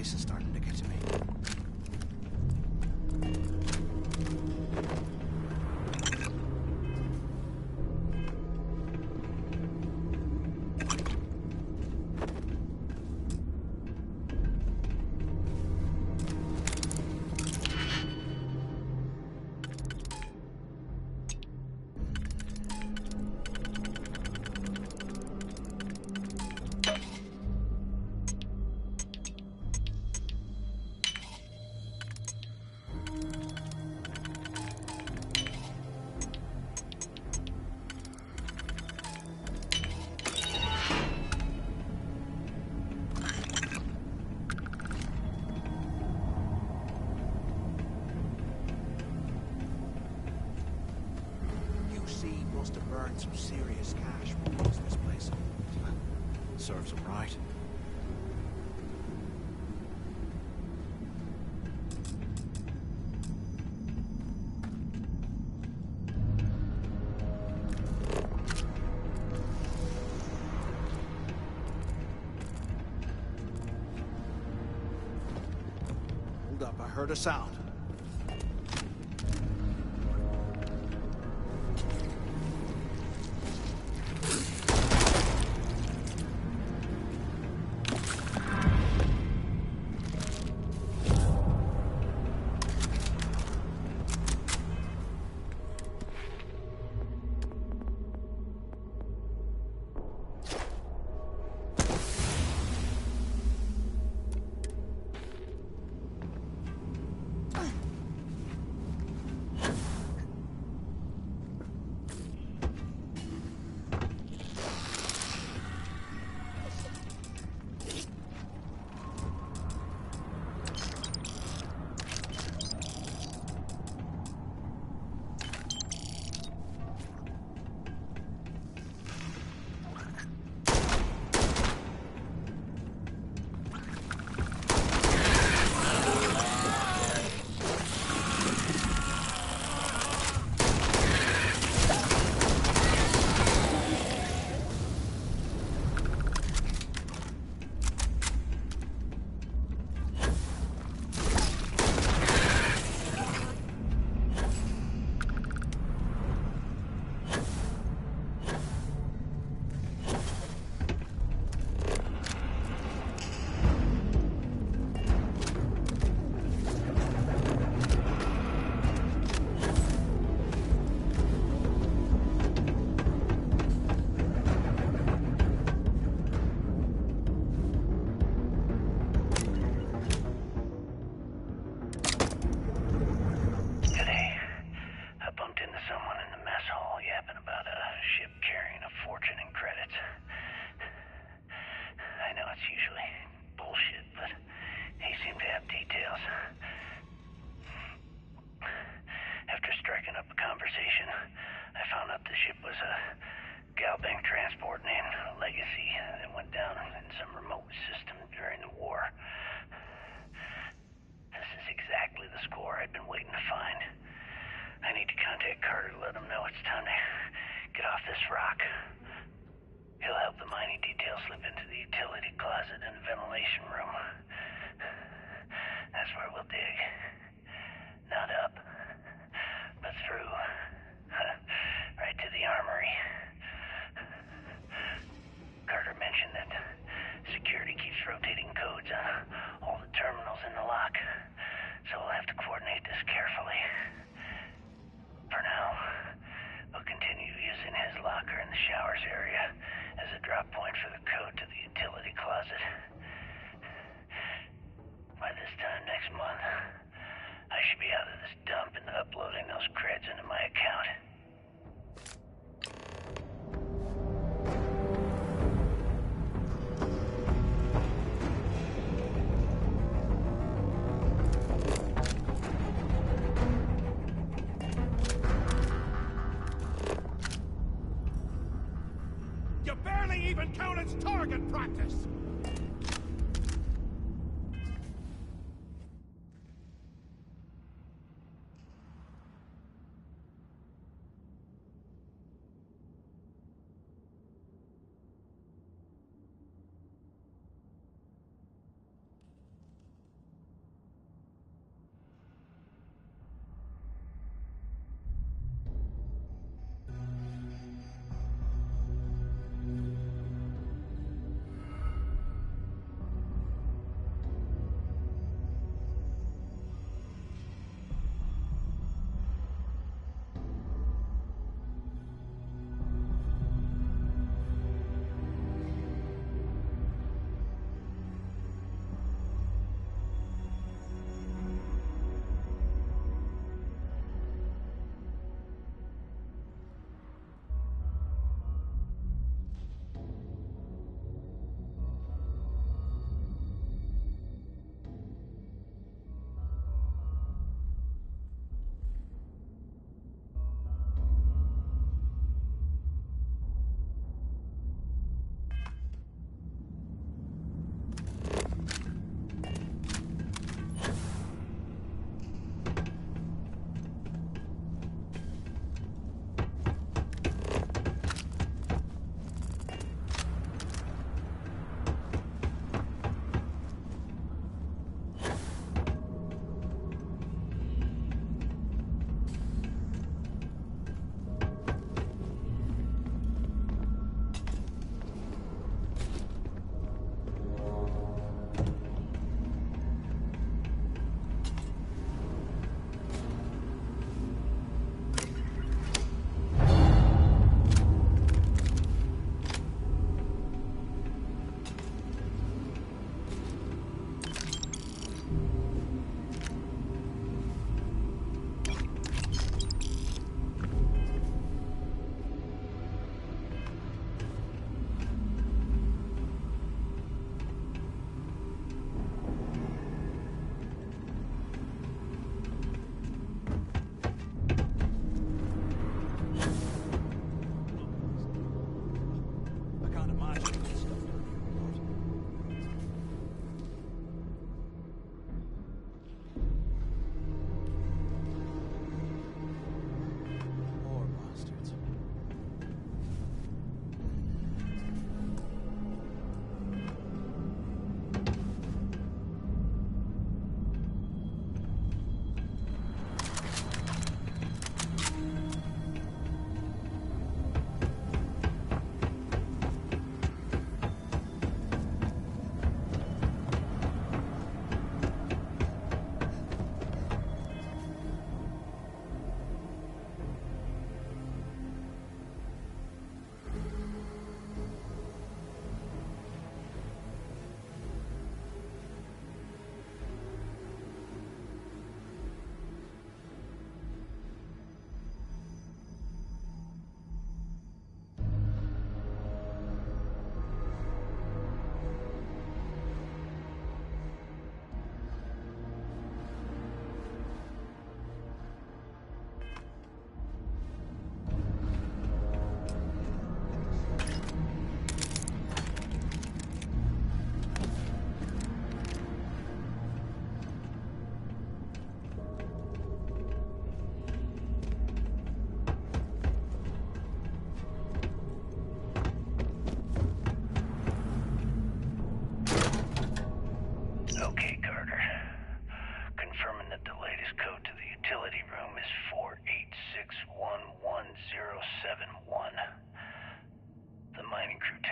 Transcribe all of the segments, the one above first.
place is starting to get to me. Must have burned some serious cash when he used this place. Serves him right. Hold up, I heard a sound. Even count its target practice!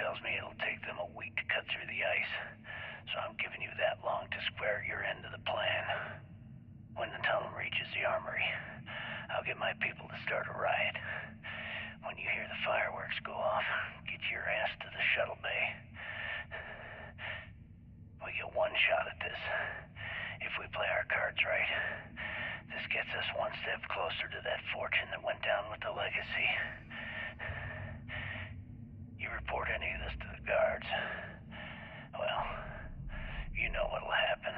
tells me it'll take them a week to cut through the ice, so I'm giving you that long to square your end of the plan. When the tunnel reaches the armory, I'll get my people to start a riot. When you hear the fireworks go off, get your ass to the shuttle bay. We get one shot at this. If we play our cards right, this gets us one step closer to that fortune that went down with the legacy. You report any of this to the guards, well, you know what'll happen.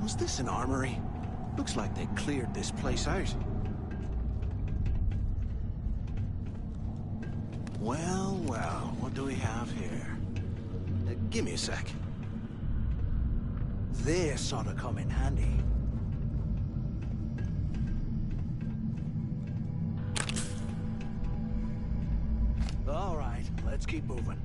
Was this an armory? Looks like they cleared this place out. Well, well, what do we have here? Give me a sec. This ought to come in handy. All right, let's keep moving.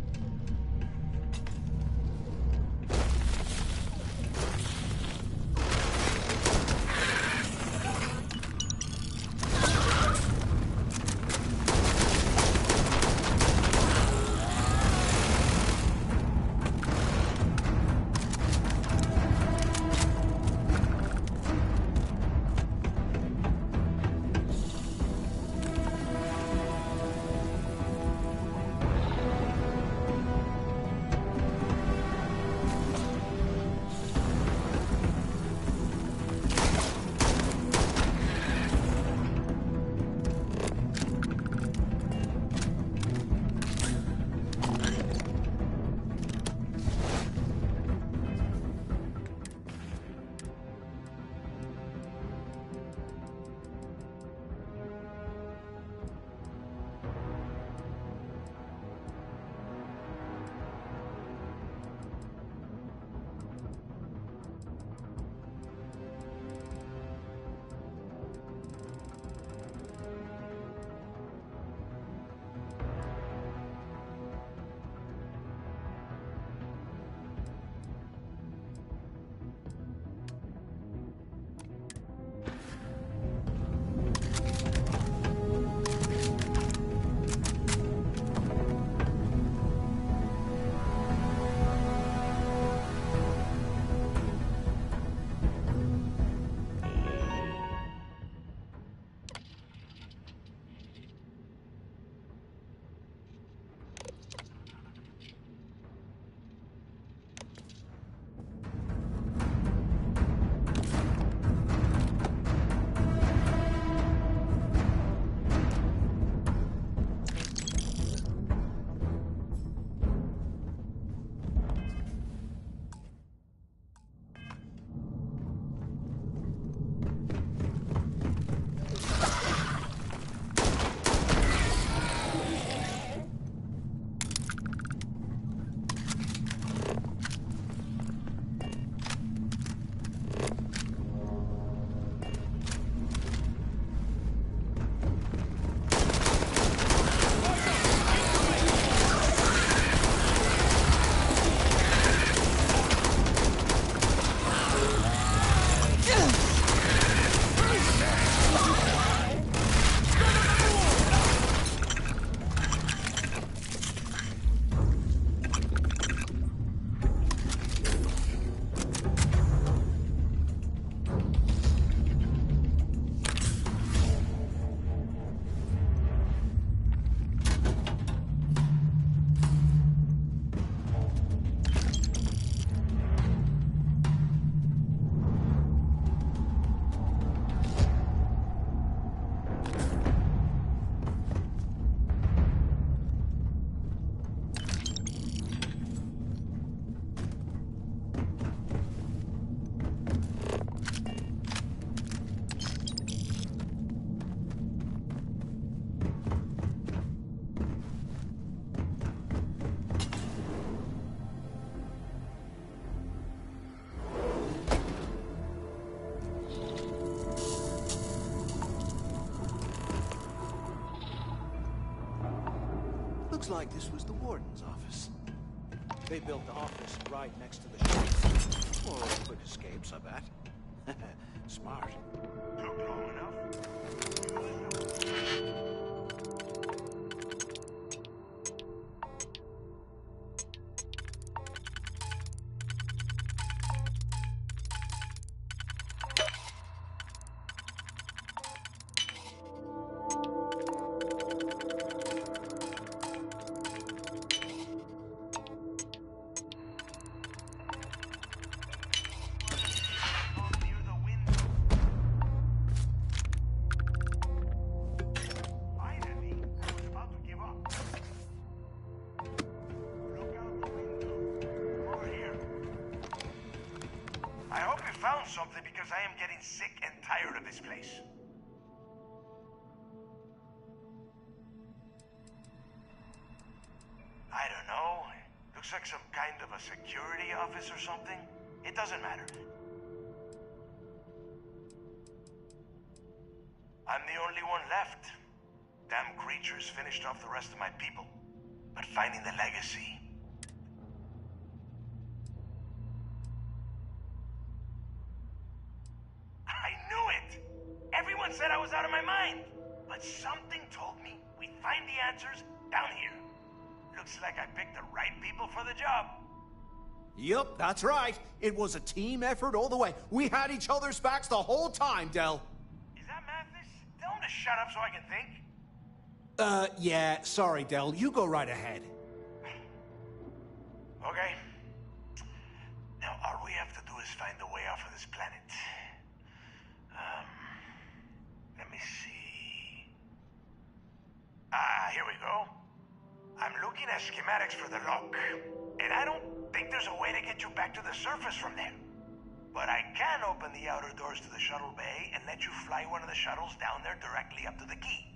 like this was the warden's office. They built the office right next to the shops. For quick escapes, I bet. Smart. Took long enough. I hope you found something because I am getting sick and tired of this place. I don't know. Looks like some kind of a security office or something. It doesn't matter. I'm the only one left. Damn creatures finished off the rest of my people. But finding the legacy... I knew it! Everyone said I was out of my mind. But something told me we'd find the answers down here. Looks like I picked the right people for the job. Yup, that's right. It was a team effort all the way. We had each other's backs the whole time, Del. Is that Mathis? Tell him to shut up so I can think. Yeah, sorry, Del. You go right ahead. Okay. Now, all we have to do is find a way off of this planet. Let me see... here we go. I'm looking at schematics for the lock, and I don't think there's a way to get you back to the surface from there. But I can open the outer doors to the shuttle bay and let you fly one of the shuttles down there directly up to the key.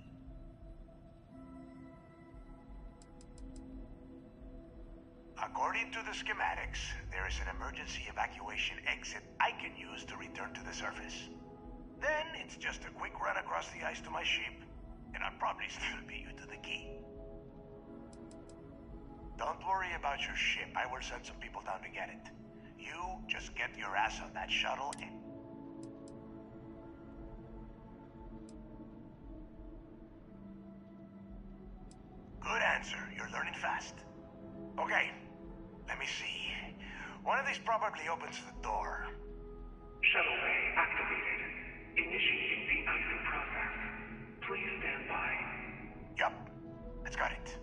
According to the schematics, there is an emergency evacuation exit I can use to return to the surface. Then it's just a quick run across the ice to my ship, and I'll probably still beat you to the key. Don't worry about your ship. I will send some people down to get it. You just get your ass on that shuttle and... Good answer. You're learning fast. Okay, let me see. One of these probably opens the door. Shuttle bay activated. Initiating the icing process. Please stand by. Yup, it's got it.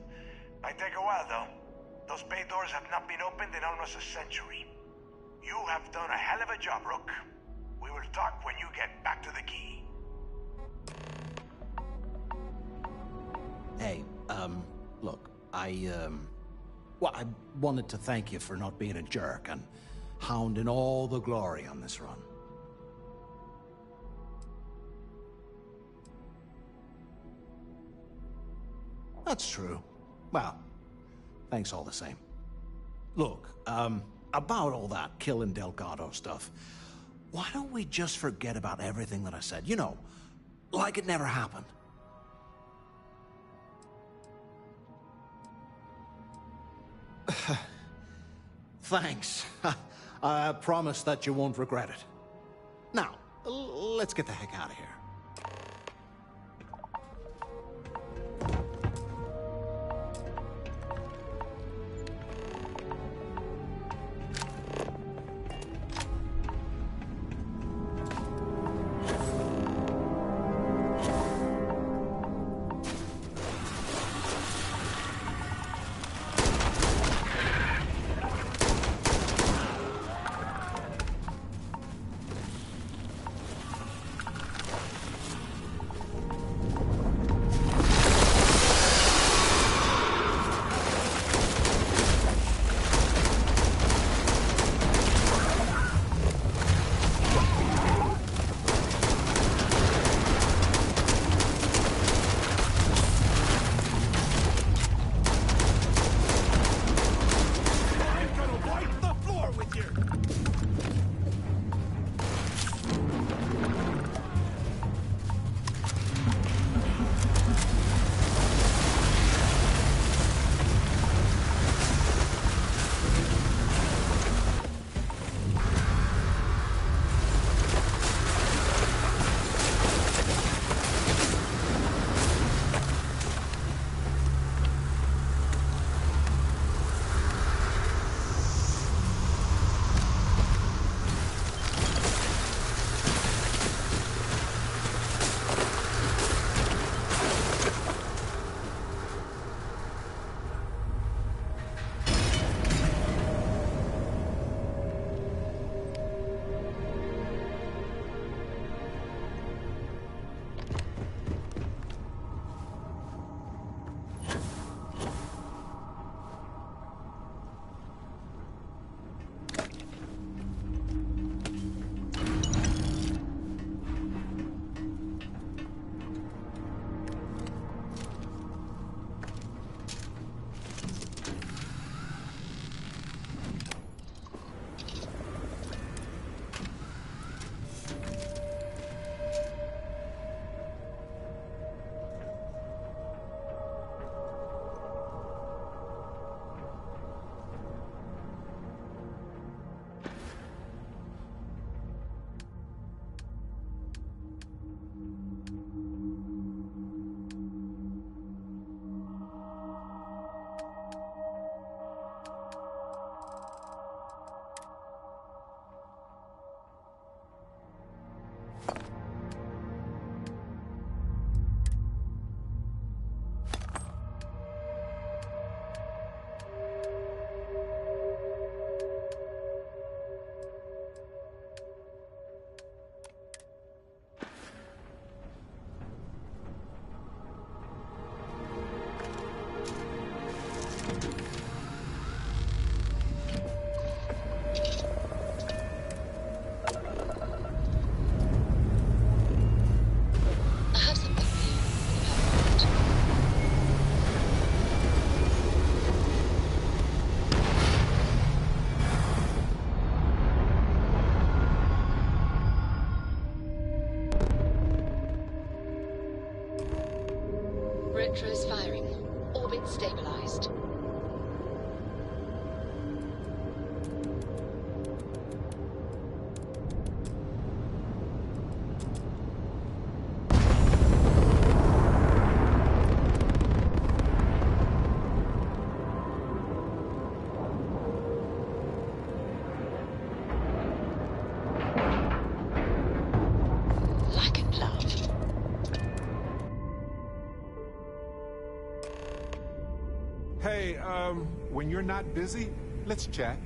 Might take a while, though. Those bay doors have not been opened in almost a century. You have done a hell of a job, Rook. We will talk when you get back to the key. Hey, look, well, I wanted to thank you for not being a jerk and hounding all the glory on this run. That's true. Well, thanks all the same. Look, about all that killing Delgado stuff, why don't we just forget about everything that I said? You know, like it never happened. Thanks. I promise that you won't regret it. Now, let's get the heck out of here. when you're not busy, let's chat.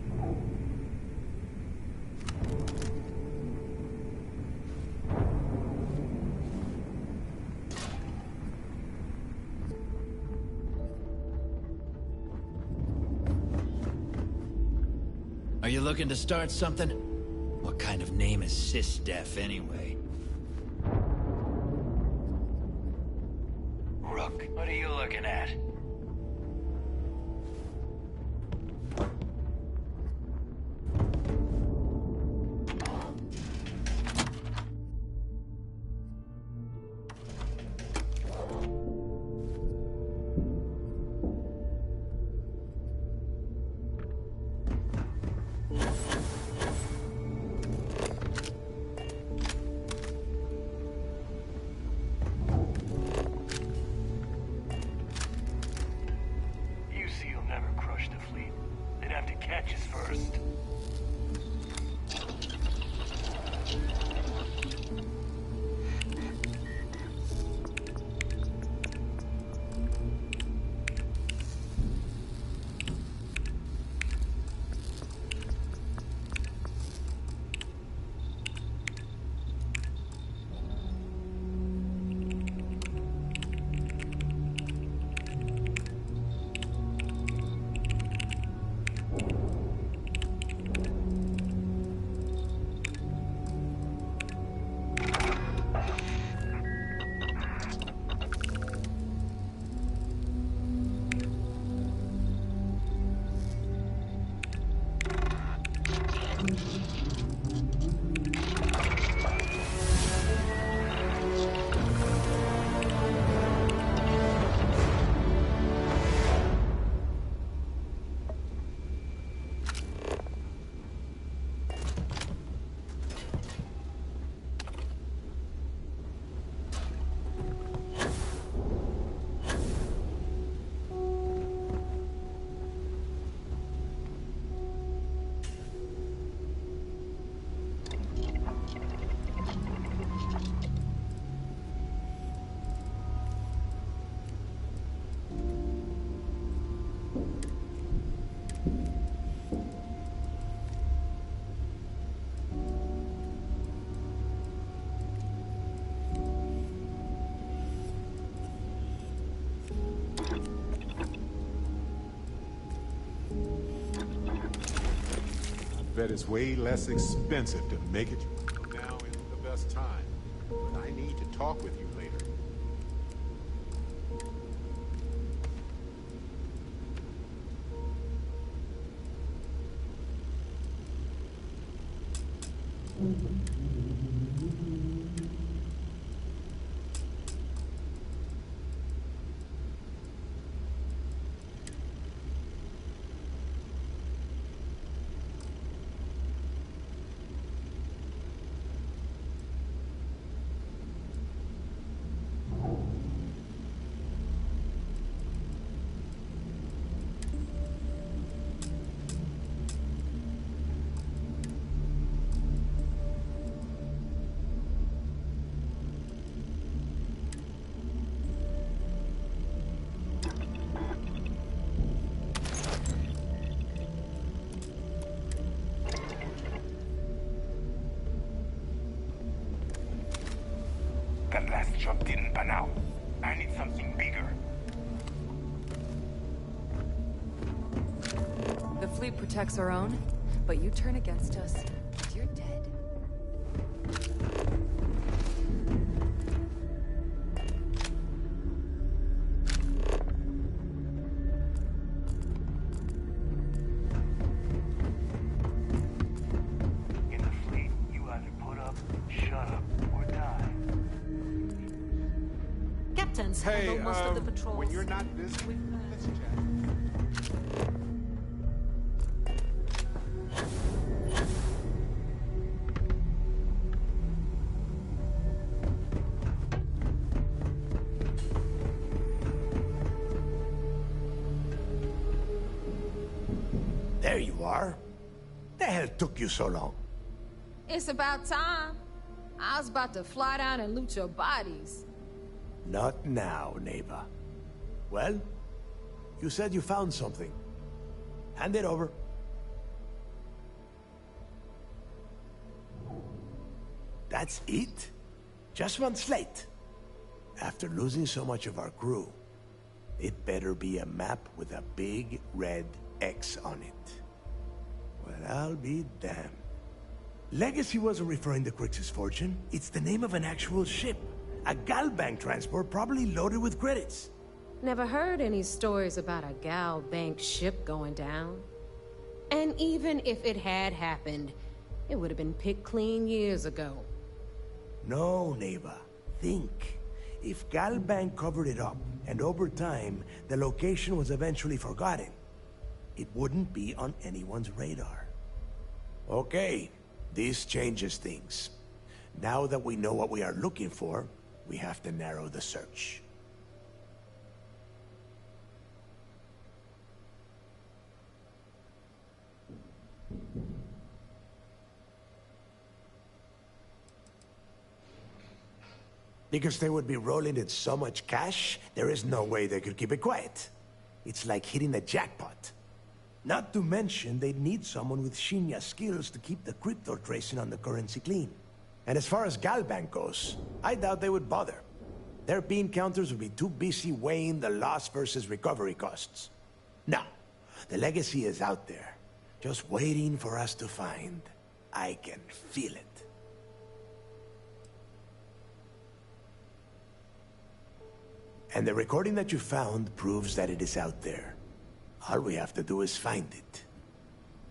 Are you looking to start something? What kind of name is Sysdef anyway? Rook, what are you looking at? Bet it's way less expensive to make it. Now isn't the best time, but I need to talk with you later. That last job didn't pan out. I need something bigger. The fleet protects our own, but you turn against us, and you're dead. In the fleet, you either put up, shut up, or die. Captains handle most of the patrols. When you're not busy, let's chat. There you are. The hell took you so long? It's about time. I was about to fly down and loot your bodies. Not now, neighbor. Well, you said you found something. Hand it over. That's it? Just one slate? After losing so much of our crew, it better be a map with a big red X on it. Well, I'll be damned. Legacy wasn't referring to Crix's fortune. It's the name of an actual ship. A Galbank transport, probably loaded with credits. Never heard any stories about a Gal Bank ship going down. And even if it had happened, it would have been picked clean years ago. No, Neva. Think. If Galbank covered it up, and over time, the location was eventually forgotten, it wouldn't be on anyone's radar. Okay, this changes things. Now that we know what we are looking for, we have to narrow the search. Because they would be rolling in so much cash, there is no way they could keep it quiet. It's like hitting a jackpot. Not to mention, they'd need someone with Shinya skills to keep the crypto tracing on the currency clean. And as far as Galbank goes, I doubt they would bother. Their bean counters would be too busy weighing the loss versus recovery costs. No, the legacy is out there, just waiting for us to find. I can feel it. And the recording that you found proves that it is out there. All we have to do is find it.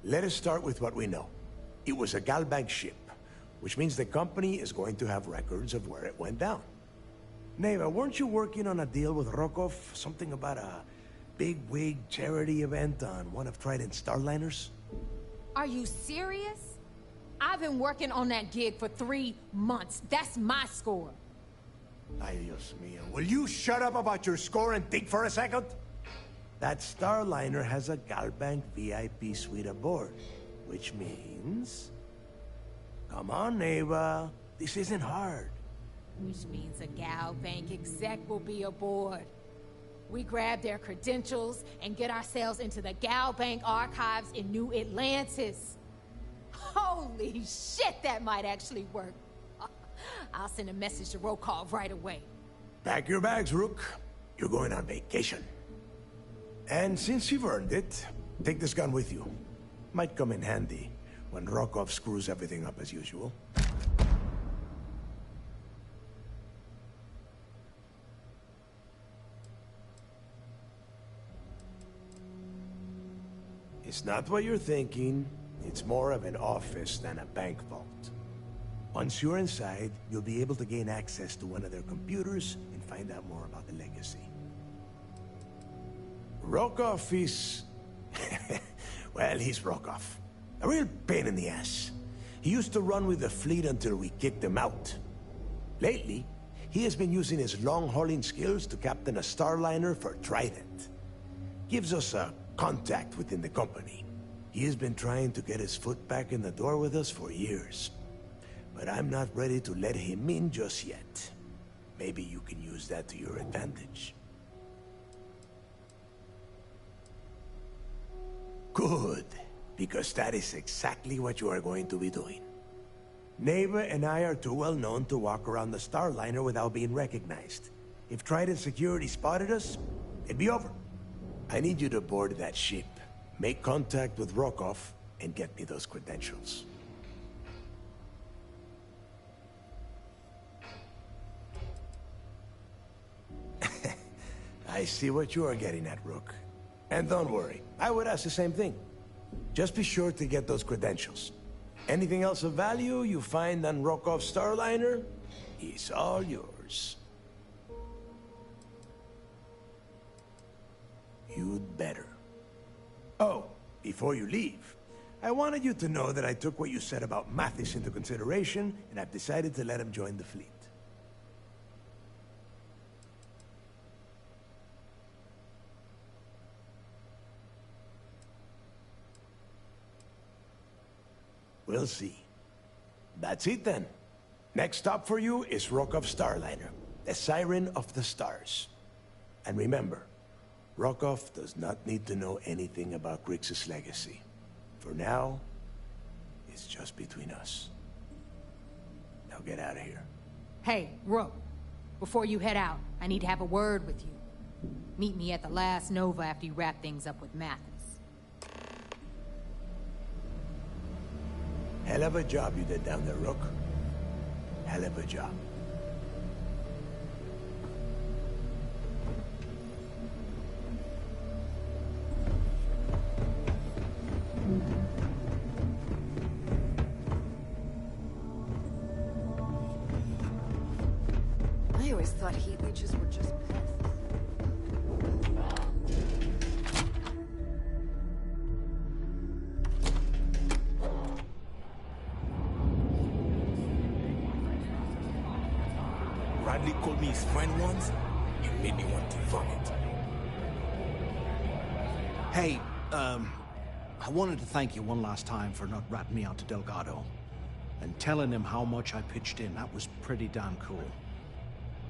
Let us start with what we know. It was a Galbank ship, which means the company is going to have records of where it went down. Neva, weren't you working on a deal with Rokov? Something about a big-wig charity event on one of Trident's starliners? Are you serious? I've been working on that gig for 3 months. That's my score. Ay, Dios mío. Will you shut up about your score and think for a second? That starliner has a Galbank VIP suite aboard, which means... Come on, Neva. This isn't hard. Which means a Gal Bank exec will be aboard. We grab their credentials and get ourselves into the Gal Bank archives in New Atlantis. Holy shit, that might actually work. I'll send a message to Rokov right away. Pack your bags, Rook. You're going on vacation. And since you've earned it, take this gun with you. Might come in handy when Rokov screws everything up as usual. It's not what you're thinking. It's more of an office than a bank vault. Once you're inside, you'll be able to gain access to one of their computers and find out more about the legacy. Rokov is... well, he's Rokov. A real pain in the ass. He used to run with the fleet until we kicked him out. Lately, he has been using his long-hauling skills to captain a starliner for Trident. Gives us a contact within the company. He has been trying to get his foot back in the door with us for years. But I'm not ready to let him in just yet. Maybe you can use that to your advantage. Good, because that is exactly what you are going to be doing. Neva and I are too well known to walk around the starliner without being recognized. If Trident security spotted us, it'd be over. I need you to board that ship, make contact with Rokov, and get me those credentials. I see what you are getting at, Rook. And don't worry, I would ask the same thing. Just be sure to get those credentials. Anything else of value you find on Rokov's starliner is all yours. You'd better. Oh, before you leave, I wanted you to know that I took what you said about Mathis into consideration, and I've decided to let him join the fleet. We'll see. That's it then. Next stop for you is Rokov's starliner, the Siren of the Stars. And remember, Rokov does not need to know anything about Grixis' legacy. For now, it's just between us. Now get out of here. Hey, Rook. Before you head out, I need to have a word with you. Meet me at the last Nova after you wrap things up with Mathis. Hell of a job you did down there, Rook. Hell of a job. I always thought heat leeches were just pests. Bradley called me his friend once. It made me want to vomit. Hey, I wanted to thank you one last time for not ratting me out to Delgado. And telling him how much I pitched in. That was pretty damn cool.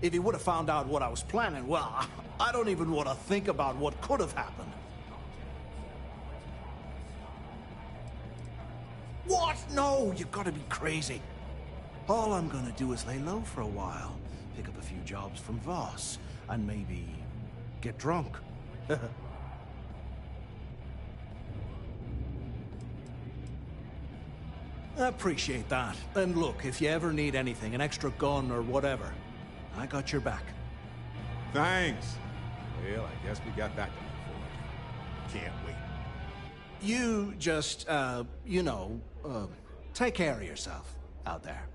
If he would have found out what I was planning, well, I don't even want to think about what could have happened. What? No, you've got to be crazy. All I'm gonna do is lay low for a while, pick up a few jobs from Voss, and maybe get drunk. I appreciate that. And look, if you ever need anything, an extra gun or whatever, I got your back. Thanks. Well, I guess we got that done before. Can't wait. You just, take care of yourself out there.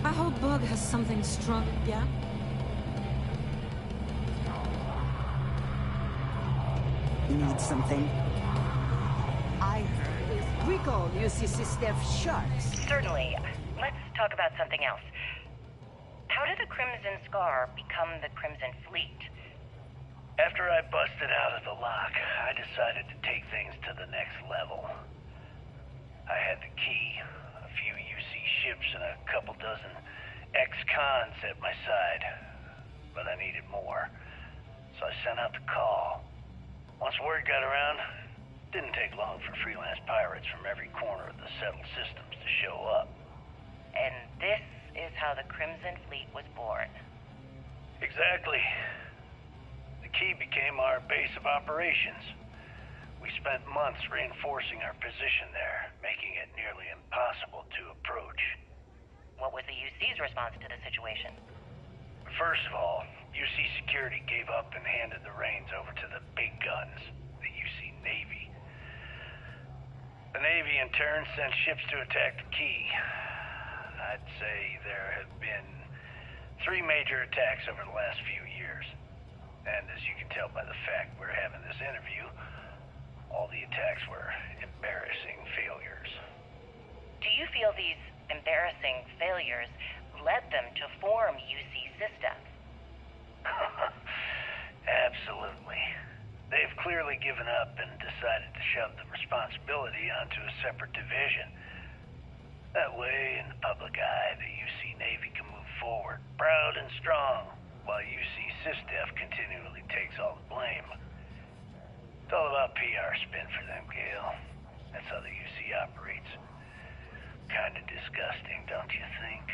I hope Bug has something strong, yeah? You need something? I heard. Recall UCC Steph Sharks. Certainly. Let's talk about something else. How did the Crimson Scar become the Crimson Fleet? After I busted out of the lock, I decided to take things to the next level. I had the key, a few UC ships, and a couple dozen ex-cons at my side. But I needed more, so I sent out the call. Once word got around, it didn't take long for freelance pirates from every corner of the settled systems to show up. And this is how the Crimson Fleet was born. Exactly. The key became our base of operations. We spent months reinforcing our position there, making it nearly impossible to approach. What was the UC's response to the situation? First of all, UC Security gave up and handed the reins over to the big guns, the UC Navy. The Navy, in turn, sent ships to attack the key. I'd say there have been 3 major attacks over the last few years. And as you can tell by the fact we're having this interview, all the attacks were embarrassing failures. Do you feel these embarrassing failures led them to form UC Systems? Absolutely. They've clearly given up and decided to shove the responsibility onto a separate division. That way, in the public eye, the UC Navy can move forward, proud and strong, while UC SysDef continually takes all the blame. It's all about PR spin for them, Gale. That's how the UC operates. Kinda disgusting, don't you think?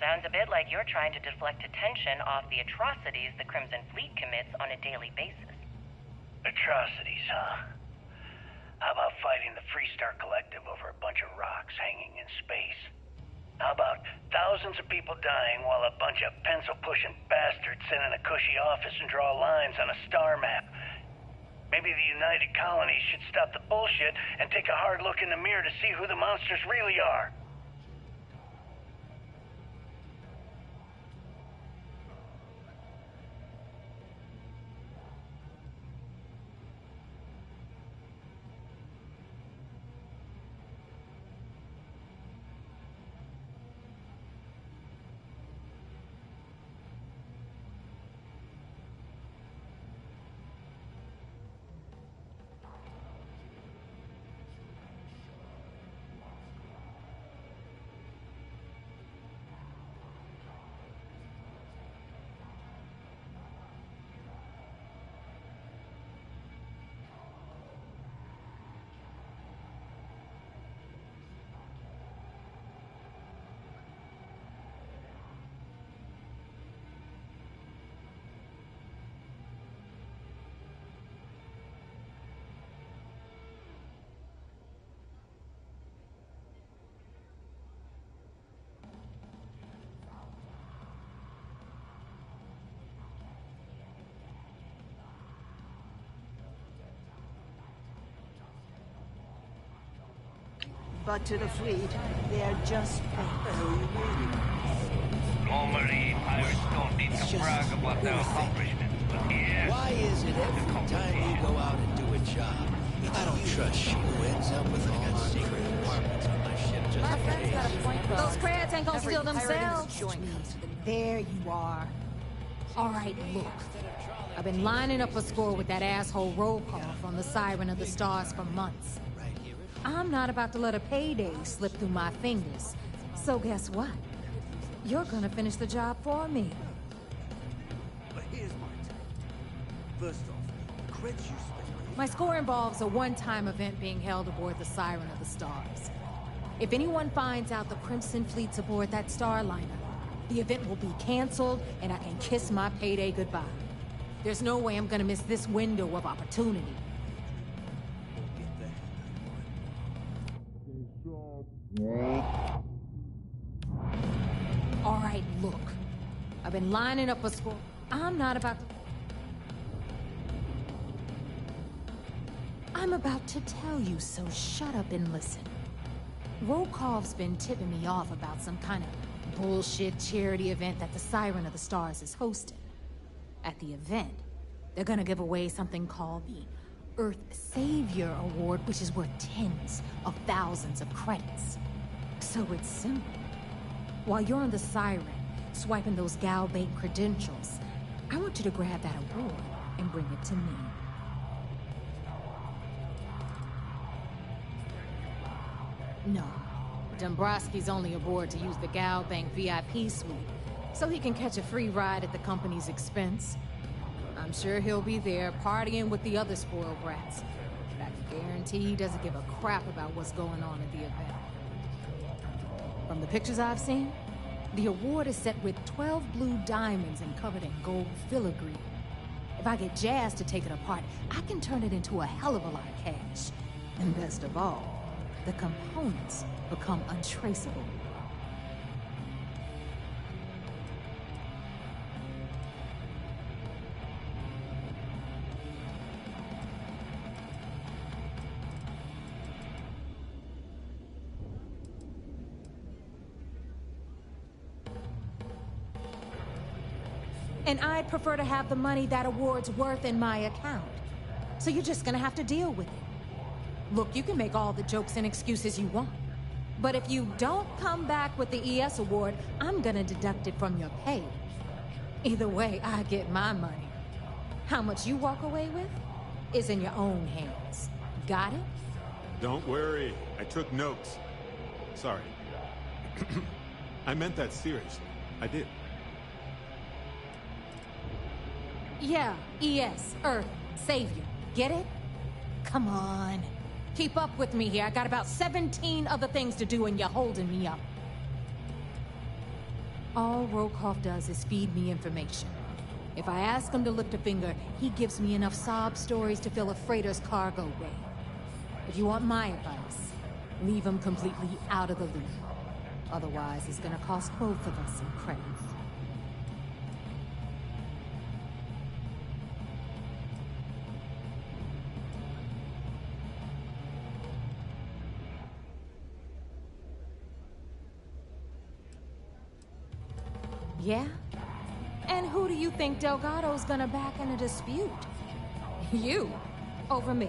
Sounds a bit like you're trying to deflect attention off the atrocities the Crimson Fleet commits on a daily basis. Atrocities, huh? How about fighting the Freestar Collective over a bunch of rocks hanging in space? How about thousands of people dying while a bunch of pencil-pushing bastards sit in a cushy office and draw lines on a star map? Maybe the United Colonies should stop the bullshit and take a hard look in the mirror to see who the monsters really are. But to the fleet, they're just bait. Normally, pirates don't need to brag about their accomplishments, but here... Why is it every time we go out and do a job, I don't trust you who ends up with all secret apartments on my ship just My in friend's got a case? point, though. Those crabs ain't gonna steal themselves. There you are. All right, look. I've been lining up a score with that asshole roll call from the Siren of the Stars for months. I'm not about to let a payday slip through my fingers. So guess what? You're gonna finish the job for me. But here's my take. First off, the creds you spent. My score involves a one-time event being held aboard the Siren of the Stars. If anyone finds out the Crimson Fleet's aboard that Starliner, the event will be canceled and I can kiss my payday goodbye. There's no way I'm gonna miss this window of opportunity. All right, look. I've been lining up a score. I'm about to tell you, so shut up and listen. Rokov's been tipping me off about some kind of bullshit charity event that the Siren of the Stars is hosting. At the event, they're gonna give away something called the Earth Savior Award, which is worth tens of thousands of credits. So it's simple. While you're on the Siren, swiping those Gal Bank credentials, I want you to grab that award and bring it to me. No, Dombrowski's only aboard to use the Gal Bank VIP suite, so he can catch a free ride at the company's expense. I'm sure he'll be there partying with the other spoiled brats, but I can guarantee he doesn't give a crap about what's going on at the event. From the pictures I've seen, the award is set with 12 blue diamonds and covered in gold filigree. If I get Jazz to take it apart, I can turn it into a hell of a lot of cash. And best of all, the components become untraceable. And I'd prefer to have the money that award's worth in my account. So you're just gonna have to deal with it. Look, you can make all the jokes and excuses you want. But if you don't come back with the ES award, I'm gonna deduct it from your pay. Either way, I get my money. How much you walk away with is in your own hands. Got it? Don't worry. I took notes. Sorry. I meant that seriously. I did. Yeah, ES, Earth, Savior. Get it? Come on. Keep up with me here. I got about 17 other things to do and you're holding me up. All Rokov does is feed me information. If I ask him to lift a finger, he gives me enough sob stories to fill a freighter's cargo bay. If you want my advice, leave him completely out of the loop. Otherwise, it's gonna cost both of us some credits. Yeah? And who do you think Delgado's gonna back in a dispute? You, over me.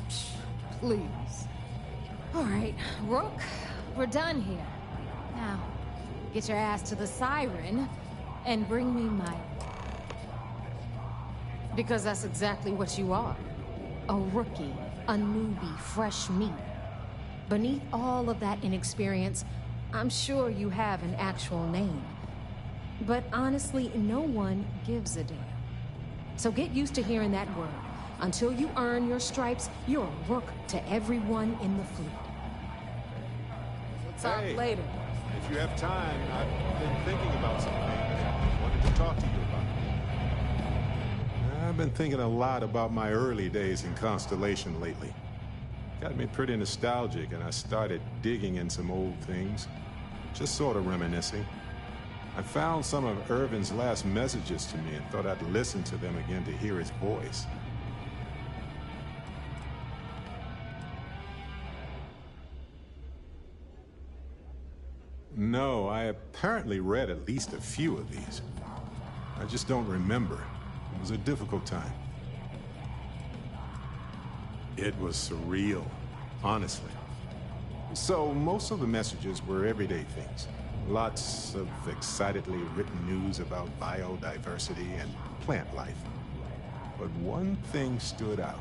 Psh, please. All right, Rook, we're done here. Now, get your ass to the Siren and bring me my... Because that's exactly what you are. A rookie, a newbie, fresh meat. Beneath all of that inexperience, I'm sure you have an actual name. But honestly, no one gives a damn. So get used to hearing that word. Until you earn your stripes, you're a rook to everyone in the fleet. We'll talk later. If you have time, I've been thinking about some things. I wanted to talk to you about. I've been thinking a lot about my early days in Constellation lately. Got me pretty nostalgic, and I started digging in some old things. Just sort of reminiscing. I found some of Irvin's last messages to me and thought I'd listen to them again to hear his voice. apparently read at least a few of these. I just don't remember. It was a difficult time. It was surreal, honestly. So most of the messages were everyday things. Lots of excitedly written news about biodiversity and plant life. But one thing stood out.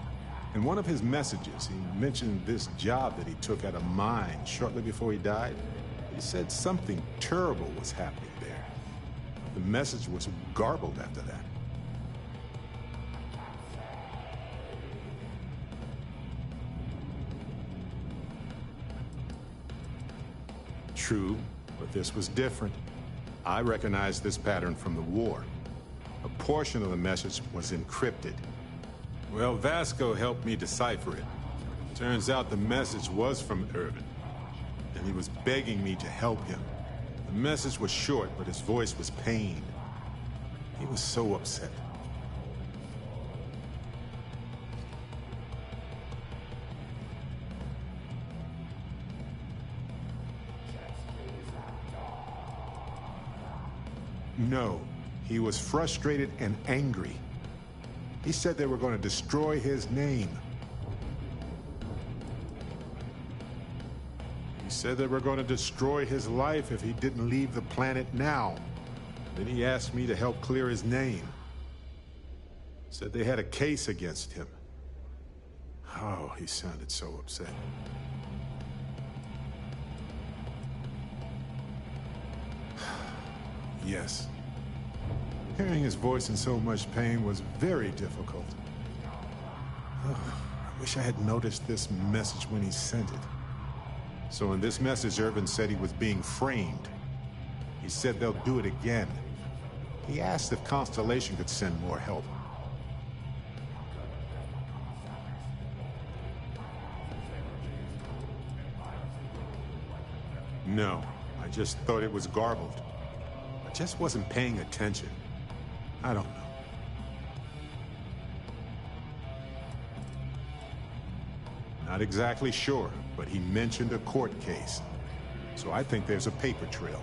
In one of his messages, he mentioned this job that he took at a mine shortly before he died. He said something terrible was happening there. The message was garbled after that. True, but this was different. I recognized this pattern from the war. A portion of the message was encrypted. Well, Vasco helped me decipher it. Turns out the message was from Irvin, and he was begging me to help him. The message was short, but his voice was pained. He was so upset. No, he was frustrated and angry. He said they were going to destroy his name. He said they were going to destroy his life if he didn't leave the planet now. Then he asked me to help clear his name. Said they had a case against him. Oh, he sounded so upset. Yes. Hearing his voice in so much pain was very difficult. I wish I had noticed this message when he sent it. So in this message, Irvin said he was being framed. He said they'll do it again. He asked if Constellation could send more help. No, I just thought it was garbled. I just wasn't paying attention. I don't know. Not exactly sure, but he mentioned a court case. So I think there's a paper trail.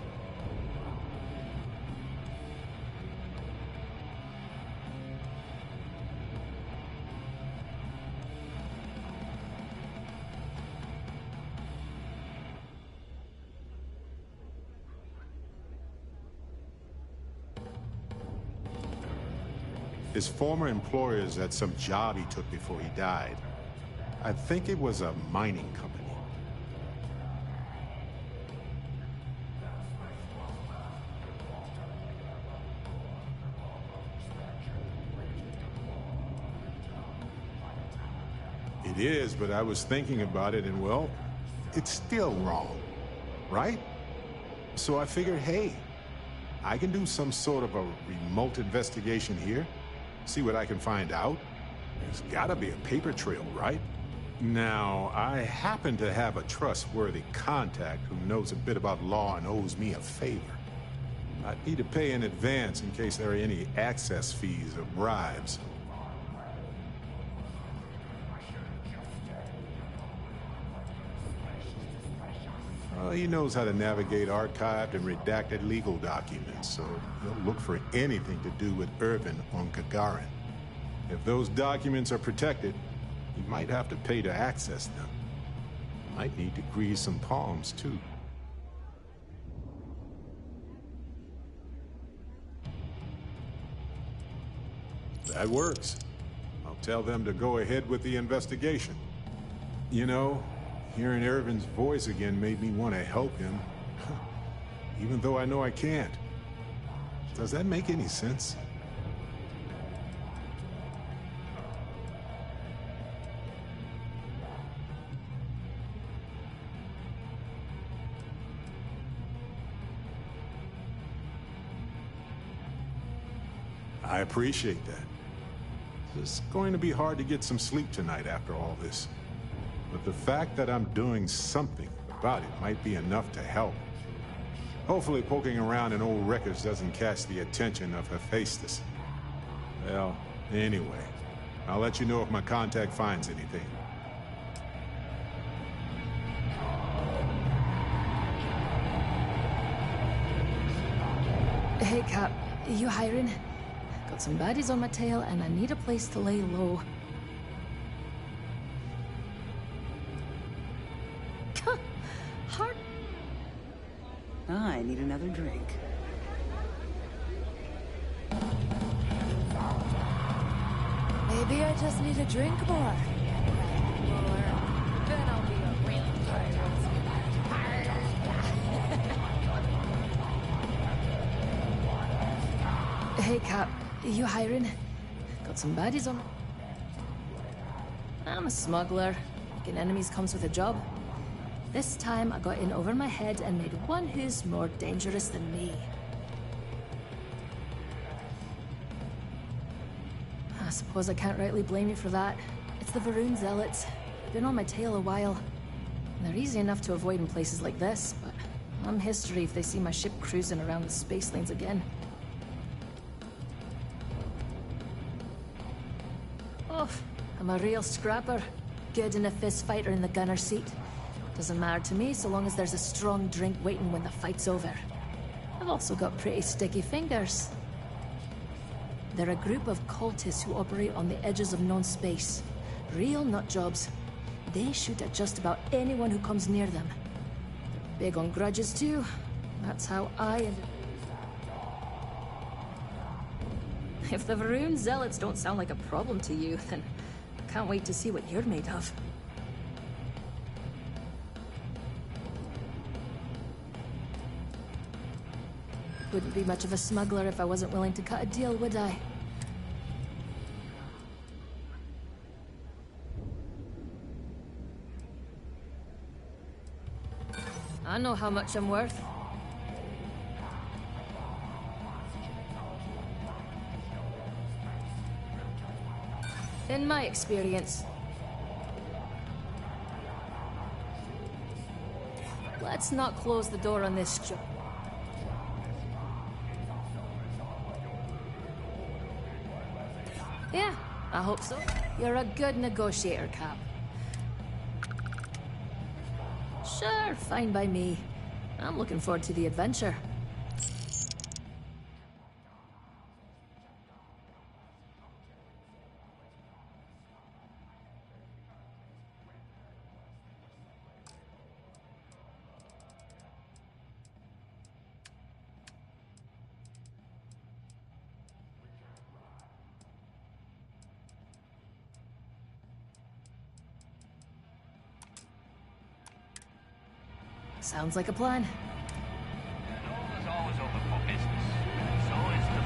His former employers had some job he took before he died. I think it was a mining company. It is, but I was thinking about it and, well, it's still wrong, right? So I figured, hey, I can do some sort of a remote investigation here. See what I can find out. There's gotta be a paper trail, right? Now, I happen to have a trustworthy contact who knows a bit about law and owes me a favor. I'd need to pay in advance in case there are any access fees or bribes. Well, he knows how to navigate archived and redacted legal documents, so he'll look for anything to do with Irvin on Gagarin. If those documents are protected, he might have to pay to access them. Might need to grease some palms, too. That works. I'll tell them to go ahead with the investigation. You know, hearing Irvin's voice again made me want to help him, even though I know I can't. Does that make any sense? I appreciate that. It's going to be hard to get some sleep tonight after all this. But the fact that I'm doing something about it might be enough to help. Hopefully poking around in old records doesn't catch the attention of Hephaestus. Well, anyway, I'll let you know if my contact finds anything. Hey, Cap. You hiring? Got some baddies on my tail, and I need a place to lay low. Hard. I need another drink. Maybe I just need a drink more. Or then I'll be a real Hey, Cap. You hiring? Got some baddies on. I'm a smuggler. Making enemies comes with a job. This time I got in over my head and made one who's more dangerous than me. I suppose I can't rightly blame you for that. It's the Varun Zealots. They've been on my tail a while. And they're easy enough to avoid in places like this, but I'm history if they see my ship cruising around the space lanes again. Oh, I'm a real scrapper. Good in a fist fight or in the gunner seat. Doesn't matter to me so long as there's a strong drink waiting when the fight's over. I've also got pretty sticky fingers. They're a group of cultists who operate on the edges of known space. Real nutjobs. They shoot at just about anyone who comes near them. They're big on grudges too. That's how I ended. If the Varun Zealots don't sound like a problem to you, then I can't wait to see what you're made of. Wouldn't be much of a smuggler if I wasn't willing to cut a deal, would I? I know how much I'm worth. In my experience. Let's not close the door on this job. Yeah, I hope so. You're a good negotiator, Cap. Sure, fine by me. I'm looking forward to the adventure. Sounds like a plan. Nova's always open for business. So is the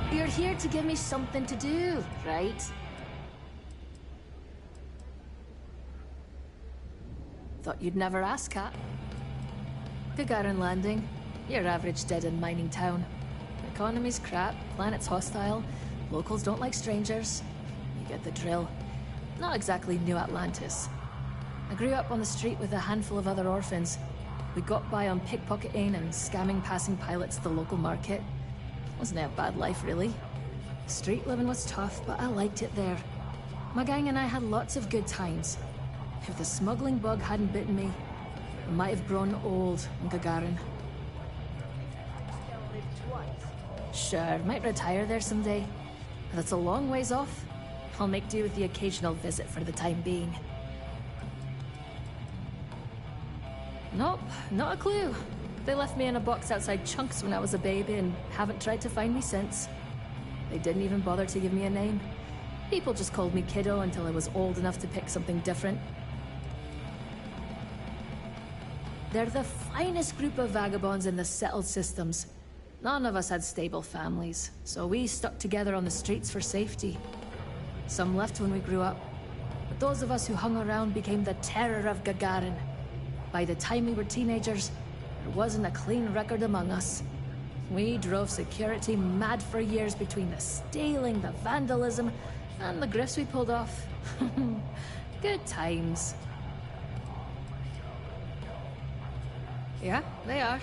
fleet. You're here to give me something to do, right? Thought you'd never ask, Cat. Gagarin Landing. Your average dead-end mining town. Economy's crap, planet's hostile, locals don't like strangers. You get the drill. Not exactly New Atlantis. I grew up on the street with a handful of other orphans. We got by on pickpocketing and scamming passing pilots at the local market. Wasn't a bad life, really. Street living was tough, but I liked it there. My gang and I had lots of good times. If the smuggling bug hadn't bitten me, I might have grown old in Gagarin. Sure, might retire there someday. But that's a long ways off. I'll make do with the occasional visit for the time being. Nope, not a clue. They left me in a box outside Chunks when I was a baby and haven't tried to find me since. They didn't even bother to give me a name. People just called me Kiddo until I was old enough to pick something different. They're the finest group of vagabonds in the settled systems. None of us had stable families, so we stuck together on the streets for safety. Some left when we grew up, but those of us who hung around became the terror of Gagarin. By the time we were teenagers, there wasn't a clean record among us. We drove security mad for years between the stealing, the vandalism, and the grifts we pulled off. Good times. Yeah, they are.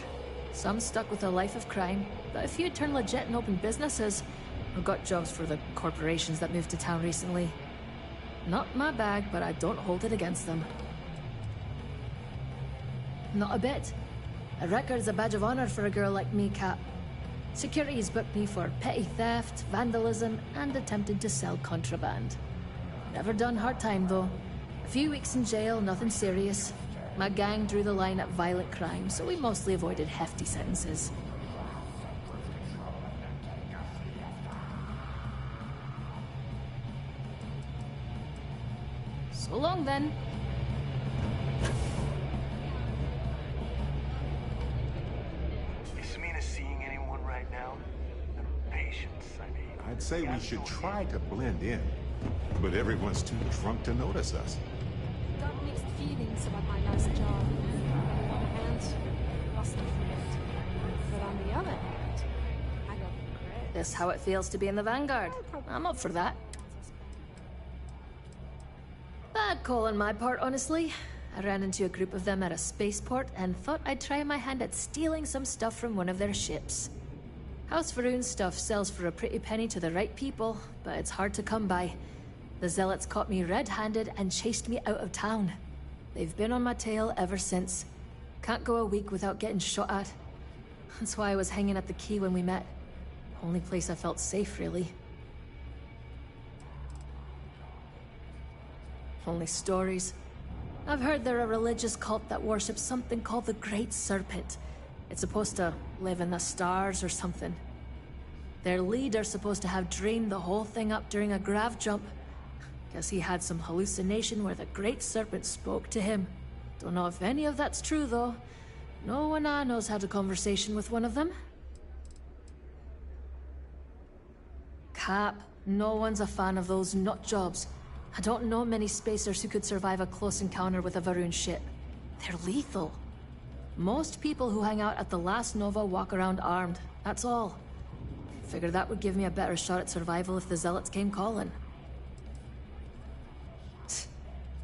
Some stuck with a life of crime, but a few turned legit and opened businesses, or got jobs for the corporations that moved to town recently. Not my bag, but I don't hold it against them. Not a bit. A record's a badge of honor for a girl like me, Cat. Security's booked me for petty theft, vandalism, and attempted to sell contraband. Never done hard time, though. A few weeks in jail, nothing serious. My gang drew the line at violent crime, so we mostly avoided hefty sentences. So long, then. Is Samina seeing anyone right now? Patience, I mean. I'd say we should try to blend in, but everyone's too drunk to notice us. Got mixed feelings about my last job. On the one hand, lost the friend. But on the other hand, I got regret. This how it feels to be in the Vanguard. I'm up for that. Bad call on my part, honestly. I ran into a group of them at a spaceport and thought I'd try my hand at stealing some stuff from one of their ships. House Varun's stuff sells for a pretty penny to the right people, but it's hard to come by. The Zealots caught me red-handed and chased me out of town. They've been on my tail ever since. Can't go a week without getting shot at. That's why I was hanging at the quay when we met. Only place I felt safe, really. Only stories. I've heard they're a religious cult that worships something called the Great Serpent. It's supposed to live in the stars or something. Their leader's supposed to have dreamed the whole thing up during a grav jump. Guess he had some hallucination where the Great Serpent spoke to him. Don't know if any of that's true, though. No one I know's had a conversation with one of them. Cap, no one's a fan of those nut jobs. I don't know many spacers who could survive a close encounter with a Varun ship. They're lethal. Most people who hang out at the last Nova walk around armed, that's all. Figured that would give me a better shot at survival if the Zealots came calling.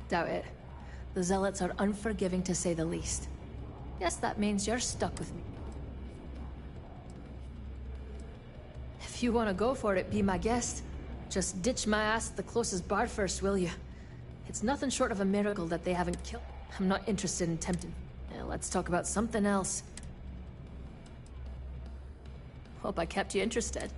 Doubt it. The Zealots are unforgiving to say the least. Guess that means you're stuck with me. If you want to go for it, be my guest. Just ditch my ass at the closest bar first, will you? It's nothing short of a miracle that they haven't killed. I'm not interested in tempting. Let's talk about something else. Hope I kept you interested.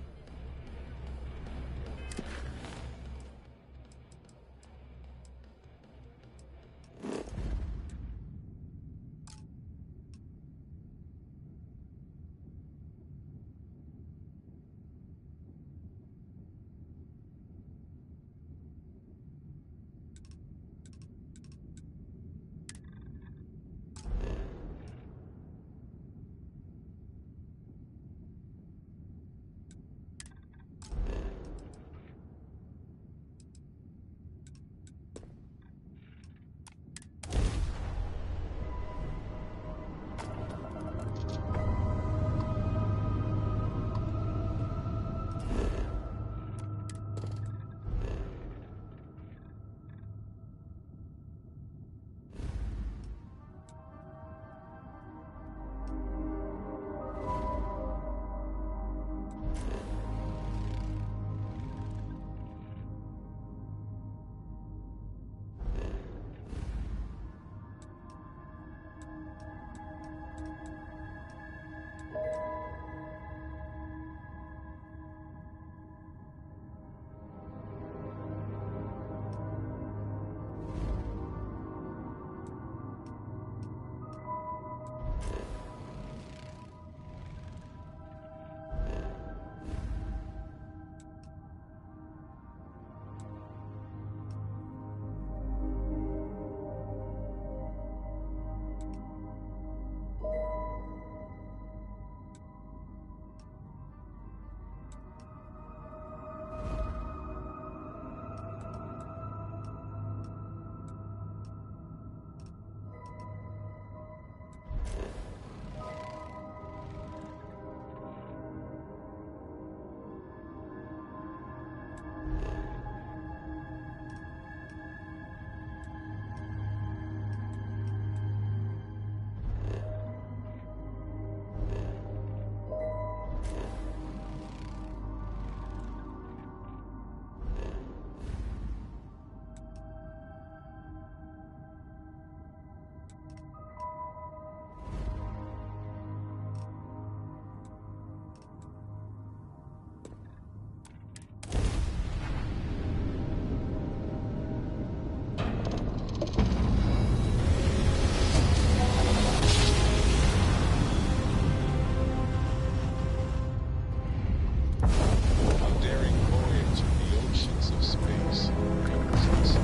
surface.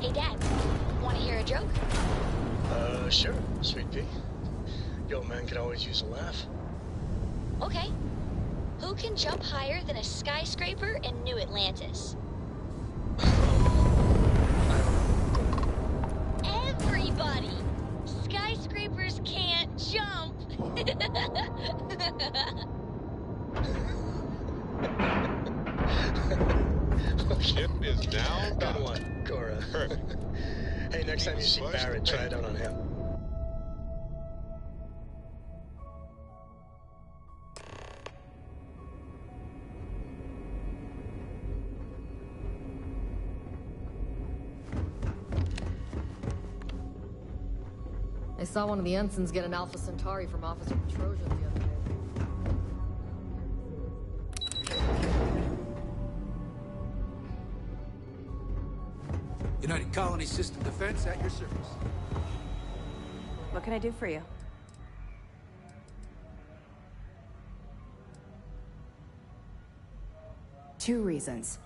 Hey, Dad. Want to hear a joke? Sure, Sweet Pea. Your man can always use a laugh. Okay. Who can jump higher than a skyscraper in New Atlantis? Everybody! Skyscrapers can't jump! Ship is now Good done. one, Cora. Perfect. Hey, next time you see Flush Barrett, the try paint. it out on him. I saw one of the ensigns get an Alpha Centauri from Officer Petrosian the other day. United Colony System Defense at your service. What can I do for you? Two reasons.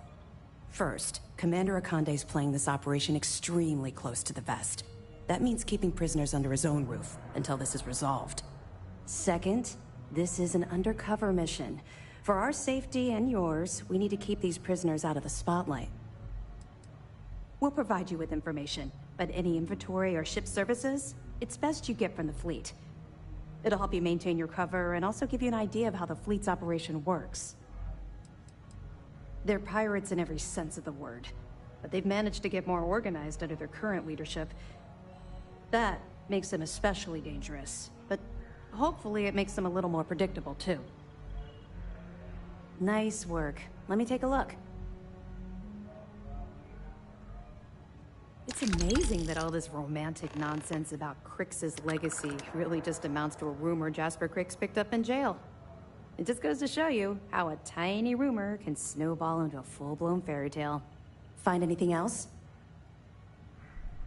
First, Commander Akande's playing this operation extremely close to the vest. That means keeping prisoners under his own roof until this is resolved. Second, this is an undercover mission. For our safety and yours, we need to keep these prisoners out of the spotlight. We'll provide you with information, but any inventory or ship services, it's best you get from the fleet. It'll help you maintain your cover and also give you an idea of how the fleet's operation works. They're pirates in every sense of the word, but they've managed to get more organized under their current leadership. That makes them especially dangerous, but hopefully it makes them a little more predictable too. Nice work. Let me take a look. It's amazing that all this romantic nonsense about Crix's legacy really just amounts to a rumor Jasper Crix picked up in jail. It just goes to show you how a tiny rumor can snowball into a full-blown fairy tale. Find anything else?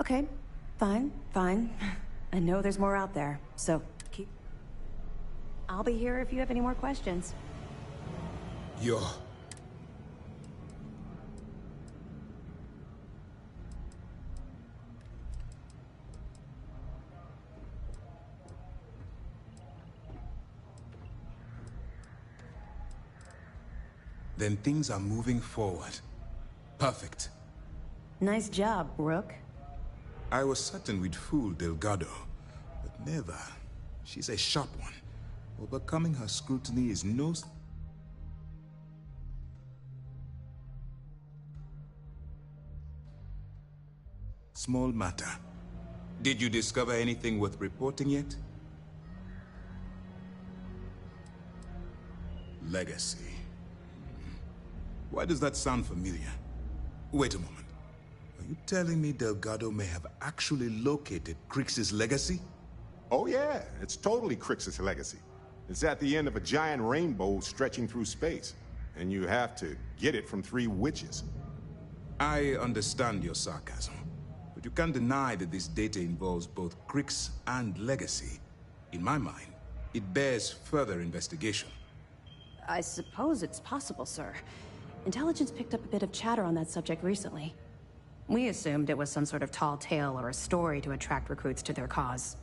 Okay, fine. I know there's more out there, so keep... I'll be here if you have any more questions. Yo. Then things are moving forward. Perfect. Nice job, Rook. I was certain we'd fool Delgado, but never. She's a sharp one. Overcoming her scrutiny is no... small matter. Did you discover anything worth reporting yet? Legacy. Why does that sound familiar? Wait a moment. Are you telling me Delgado may have actually located Crix's legacy? Oh yeah, it's totally Crix's legacy. It's at the end of a giant rainbow stretching through space. And you have to get it from 3 witches. I understand your sarcasm, but you can't deny that this data involves both Crix and legacy. In my mind, it bears further investigation. I suppose it's possible, sir. Intelligence picked up a bit of chatter on that subject recently. We assumed it was some sort of tall tale or a story to attract recruits to their cause.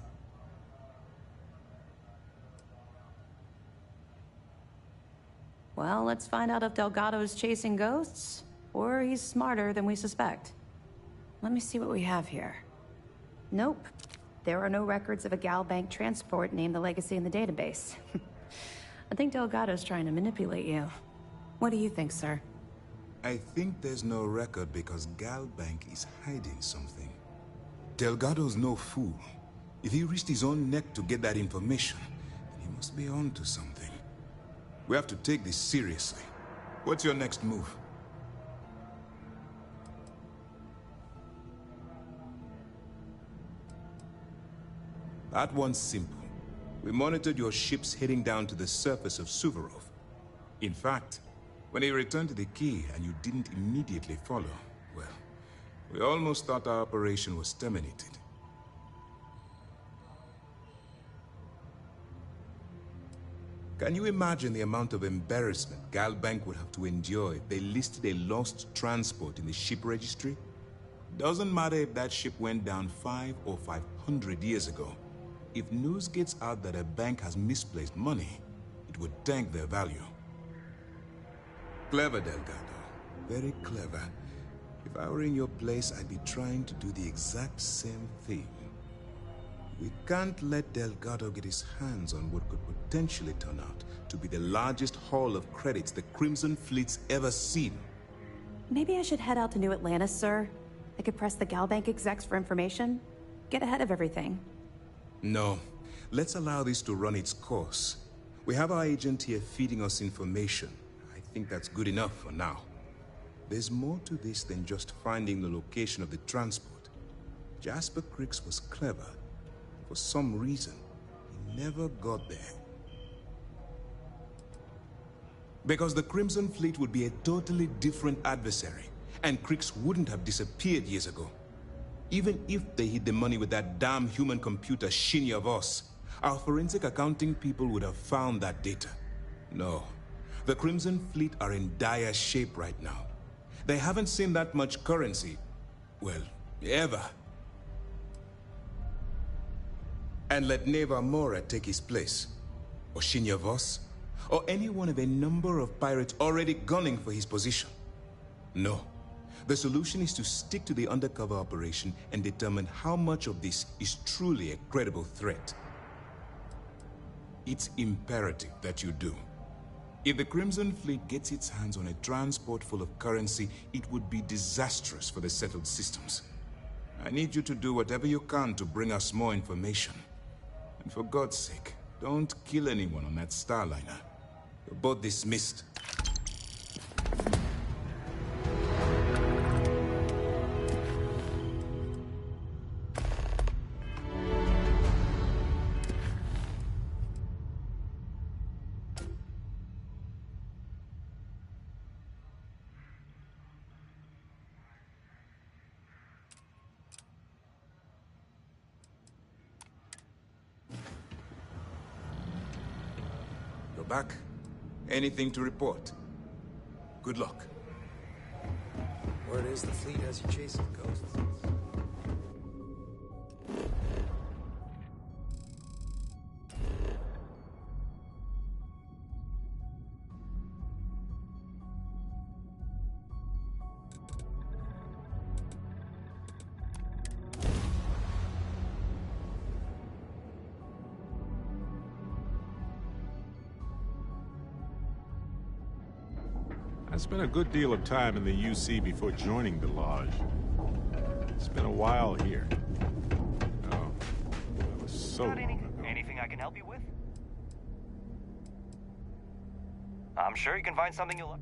Well, let's find out if Delgado's chasing ghosts, or he's smarter than we suspect. Let me see what we have here. Nope. There are no records of a Gal Bank transport named the Legacy in the database. I think Delgado's trying to manipulate you. What do you think, sir? I think there's no record because Gal Bank is hiding something. Delgado's no fool. If he risked his own neck to get that information, then he must be on to something. We have to take this seriously. What's your next move? That one's simple. We monitored your ships heading down to the surface of Suvorov. In fact, when he returned to the key and you didn't immediately follow, well, we almost thought our operation was terminated. Can you imagine the amount of embarrassment Galbank would have to endure if they listed a lost transport in the ship registry? Doesn't matter if that ship went down 5 or 500 years ago. If news gets out that a bank has misplaced money, it would tank their value. Clever, Delgado. Very clever. If I were in your place, I'd be trying to do the exact same thing. We can't let Delgado get his hands on what could potentially turn out to be the largest haul of credits the Crimson Fleet's ever seen. Maybe I should head out to New Atlantis, sir. I could press the Galbank execs for information. Get ahead of everything. No. Let's allow this to run its course. We have our agent here feeding us information. I think that's good enough for now. There's more to this than just finding the location of the transport. Jasper Cricks was clever. For some reason, he never got there. Because the Crimson Fleet would be a totally different adversary, and Cricks wouldn't have disappeared years ago. Even if they hid the money with that damn human computer Shinya Voss, our forensic accounting people would have found that data. No, the Crimson Fleet are in dire shape right now. They haven't seen that much currency, well, ever. And let Neva Mora take his place, or Shinya Voss, or any one of a number of pirates already gunning for his position. No. The solution is to stick to the undercover operation and determine how much of this is truly a credible threat. It's imperative that you do. If the Crimson Fleet gets its hands on a transport full of currency, it would be disastrous for the settled systems. I need you to do whatever you can to bring us more information. And for God's sake, don't kill anyone on that Starliner. You're both dismissed. You're back. Anything to report? Good luck. Word is the fleet has you chasing ghosts. I spent a good deal of time in the UC before joining the Lodge. It's been a while here. Oh, that was so long ago. Anything I can help you with? I'm sure you can find something you'll like.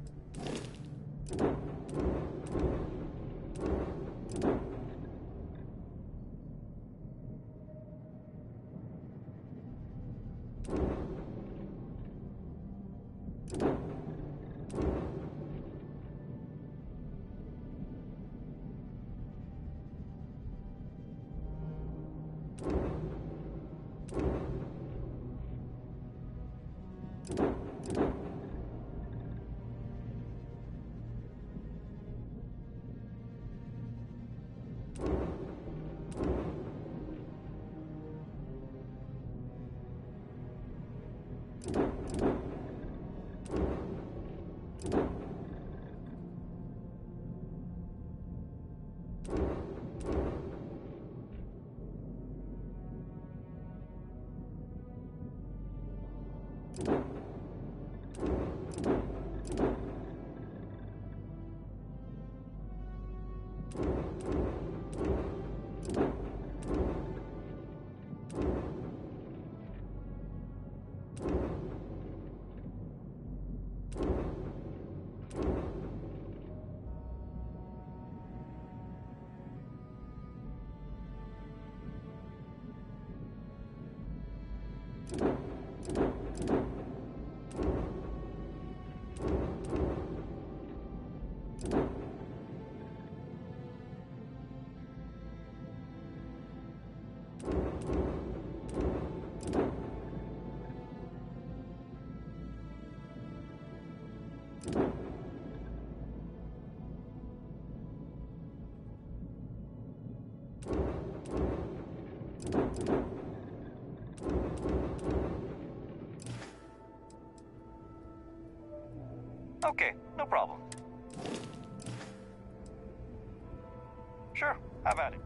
Okay, no problem. Sure, have at it.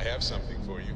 have something for you.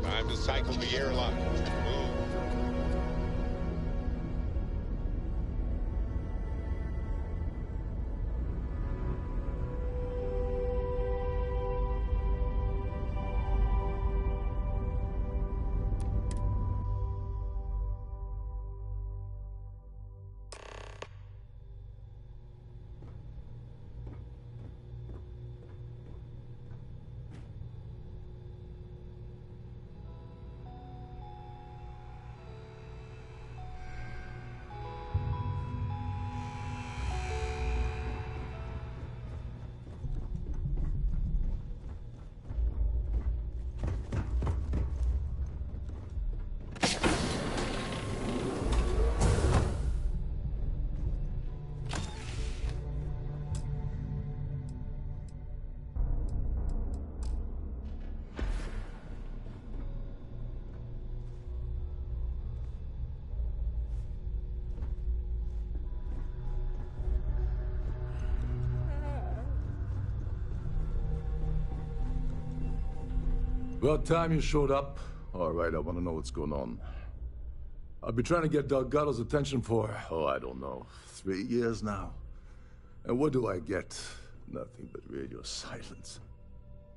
Time to cycle the airlock. Move. About time you showed up. All right, I want to know what's going on. I've been trying to get Delgado's attention for, I don't know, 3 years now. And what do I get? Nothing but radio silence.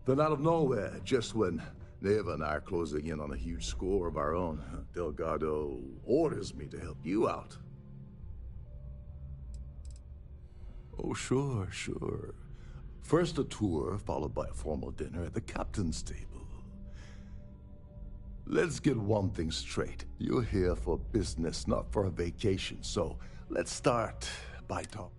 Then out of nowhere, just when Neva and I are closing in on a huge score of our own, Delgado orders me to help you out. Oh, sure, sure. First a tour, followed by a formal dinner at the captain's table. Let's get one thing straight. You're here for business, not for a vacation, so let's start by talking.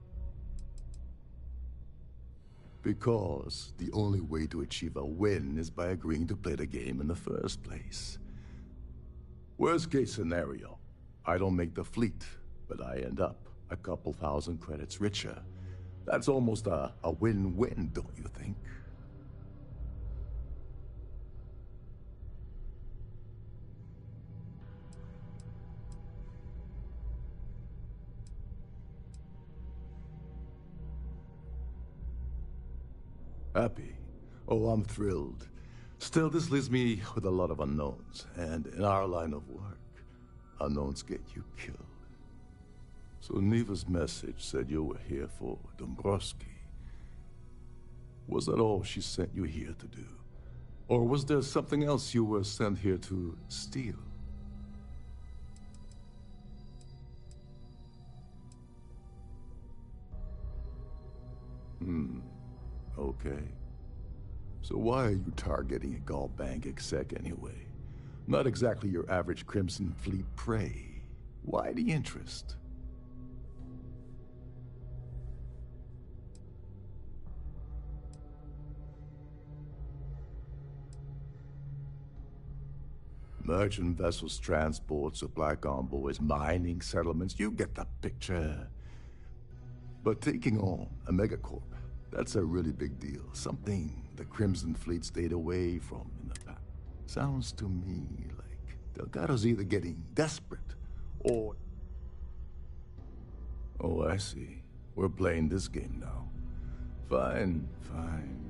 Because the only way to achieve a win is by agreeing to play the game in the first place. Worst case scenario, I don't make the fleet, but I end up a couple thousand credits richer. That's almost a win-win, don't you think? Happy? Oh, I'm thrilled. Still, this leaves me with a lot of unknowns, and in our line of work, unknowns get you killed. So Neva's message said you were here for Dombrowski. Was that all she sent you here to do? Or was there something else you were sent here to steal? Okay. So why are you targeting a Gall Bank exec anyway? Not exactly your average Crimson Fleet prey. Why the interest? Merchant vessels, transport, supply convoys, mining settlements, you get the picture. But taking on a megacorp, that's a really big deal. Something the Crimson Fleet stayed away from in the past. Sounds to me like Delgado's either getting desperate or... Oh, I see. We're playing this game now. Fine, fine.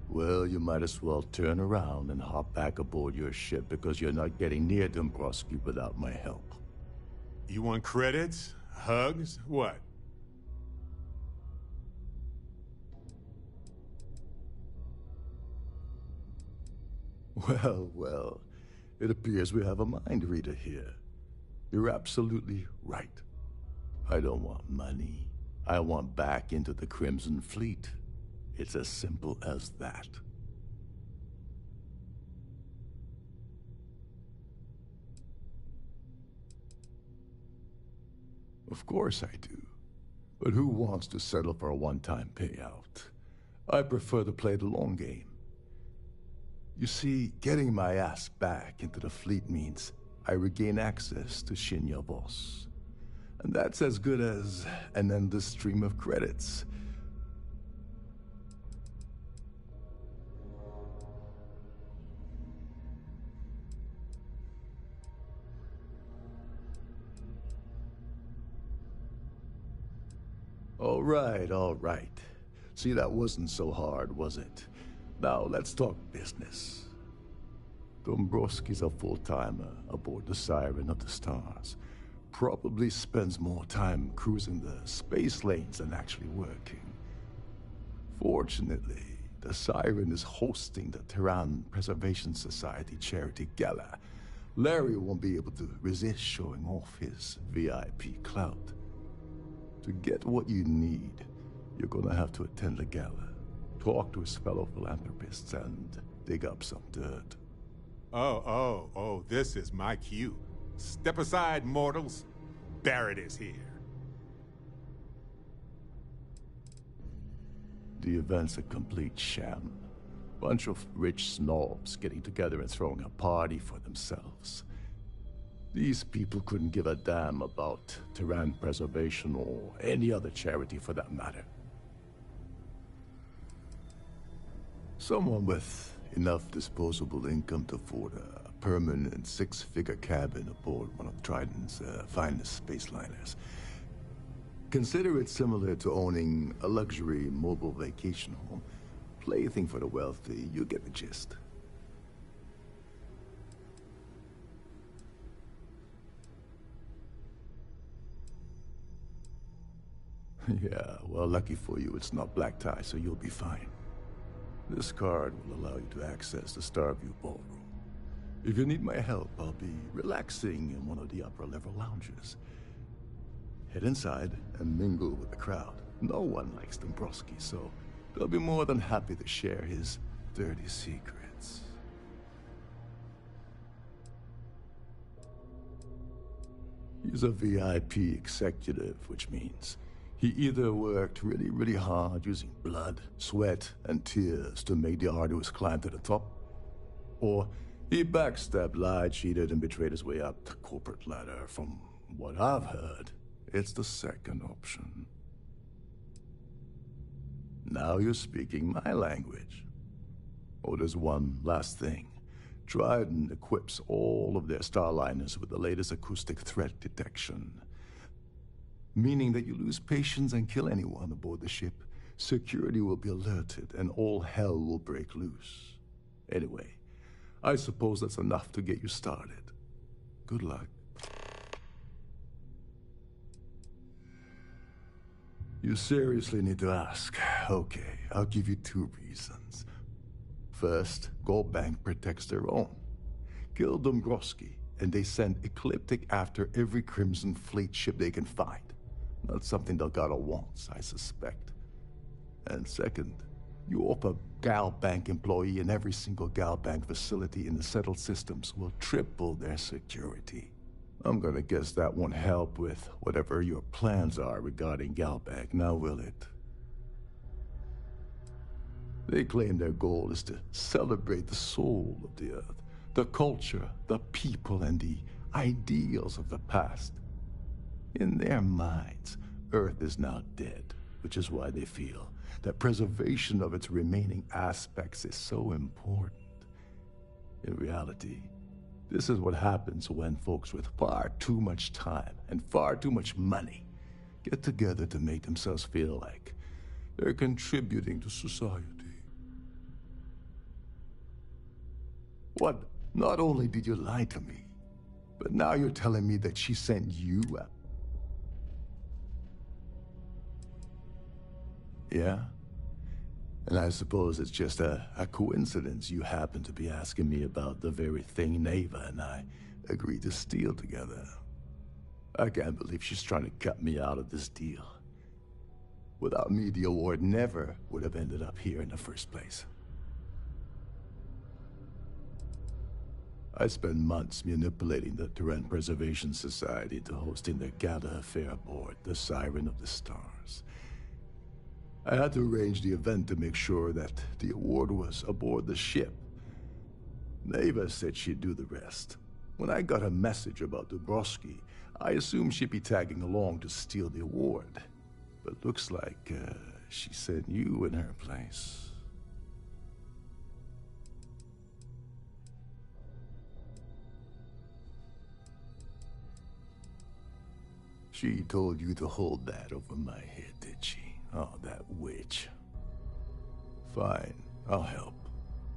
Well, you might as well turn around and hop back aboard your ship because you're not getting near Dombrowski without my help. You want credits? Hugs? What? Well, well, it appears we have a mind reader here. You're absolutely right. I don't want money. I want back into the Crimson Fleet. It's as simple as that. Of course I do. But who wants to settle for a one-time payout? I prefer to play the long game. You see, getting my ass back into the fleet means I regain access to Shinya Voss. And that's as good as an endless stream of credits. All right. See, that wasn't so hard, was it? Now, let's talk business. Dombrowski's a full-timer aboard the Siren of the Stars. Probably spends more time cruising the space lanes than actually working. Fortunately, the Siren is hosting the Terran Preservation Society charity gala. Larry won't be able to resist showing off his VIP clout. To get what you need, you're gonna have to attend the gala, talk to his fellow philanthropists, and dig up some dirt. Oh, this is my cue. Step aside, mortals. Barrett is here. The event's a complete sham. Bunch of rich snobs getting together and throwing a party for themselves. These people couldn't give a damn about Terran preservation or any other charity for that matter. Someone with enough disposable income to afford a permanent six-figure cabin aboard one of Trident's finest space liners. Consider it similar to owning a luxury mobile vacation home. Plaything for the wealthy, you get the gist. Yeah, well, lucky for you, it's not black tie, so you'll be fine. This card will allow you to access the Starfield ballroom. If you need my help, I'll be relaxing in one of the upper-level lounges. Head inside and mingle with the crowd. No one likes Dombrowski, so they'll be more than happy to share his dirty secrets. He's a VIP executive, which means he either worked really, really hard using blood, sweat, and tears to make the arduous climb to the top, or he backstabbed, lied, cheated, and betrayed his way up the corporate ladder. From what I've heard, it's the second option. Now you're speaking my language. Oh, there's one last thing. Trident equips all of their starliners with the latest acoustic threat detection. Meaning that you lose patience and kill anyone aboard the ship, security will be alerted and all hell will break loose. Anyway, I suppose that's enough to get you started. Good luck. You seriously need to ask. Okay, I'll give you 2 reasons. First, Gold Bank protects their own. Kill Dombrowski, and they send Ecliptic after every Crimson Fleet ship they can find. Not something Delgado wants, I suspect. And second, you offer Gal Bank employee in every single Gal Bank facility in the settled systems will triple their security. I'm gonna guess that won't help with whatever your plans are regarding Gal Bank, now will it? They claim their goal is to celebrate the soul of the Earth, the culture, the people, and the ideals of the past. In their minds, Earth is now dead, which is why they feel that preservation of its remaining aspects is so important. In reality, this is what happens when folks with far too much time and far too much money get together to make themselves feel like they're contributing to society. What? Not only did you lie to me, but now you're telling me that she sent you out. Yeah? And I suppose it's just a coincidence you happen to be asking me about the very thing Neva and I agreed to steal together. I can't believe she's trying to cut me out of this deal. Without me, the award never would have ended up here in the first place. I spent months manipulating the Terran Preservation Society into hosting their gala affair aboard the Siren of the Stars. I had to arrange the event to make sure that the award was aboard the ship. Neva said she'd do the rest. When I got a message about Dubrovsky, I assumed she'd be tagging along to steal the award. But looks like she sent you in her place. She told you to hold that over my head, did she? Oh, that witch. Fine, I'll help.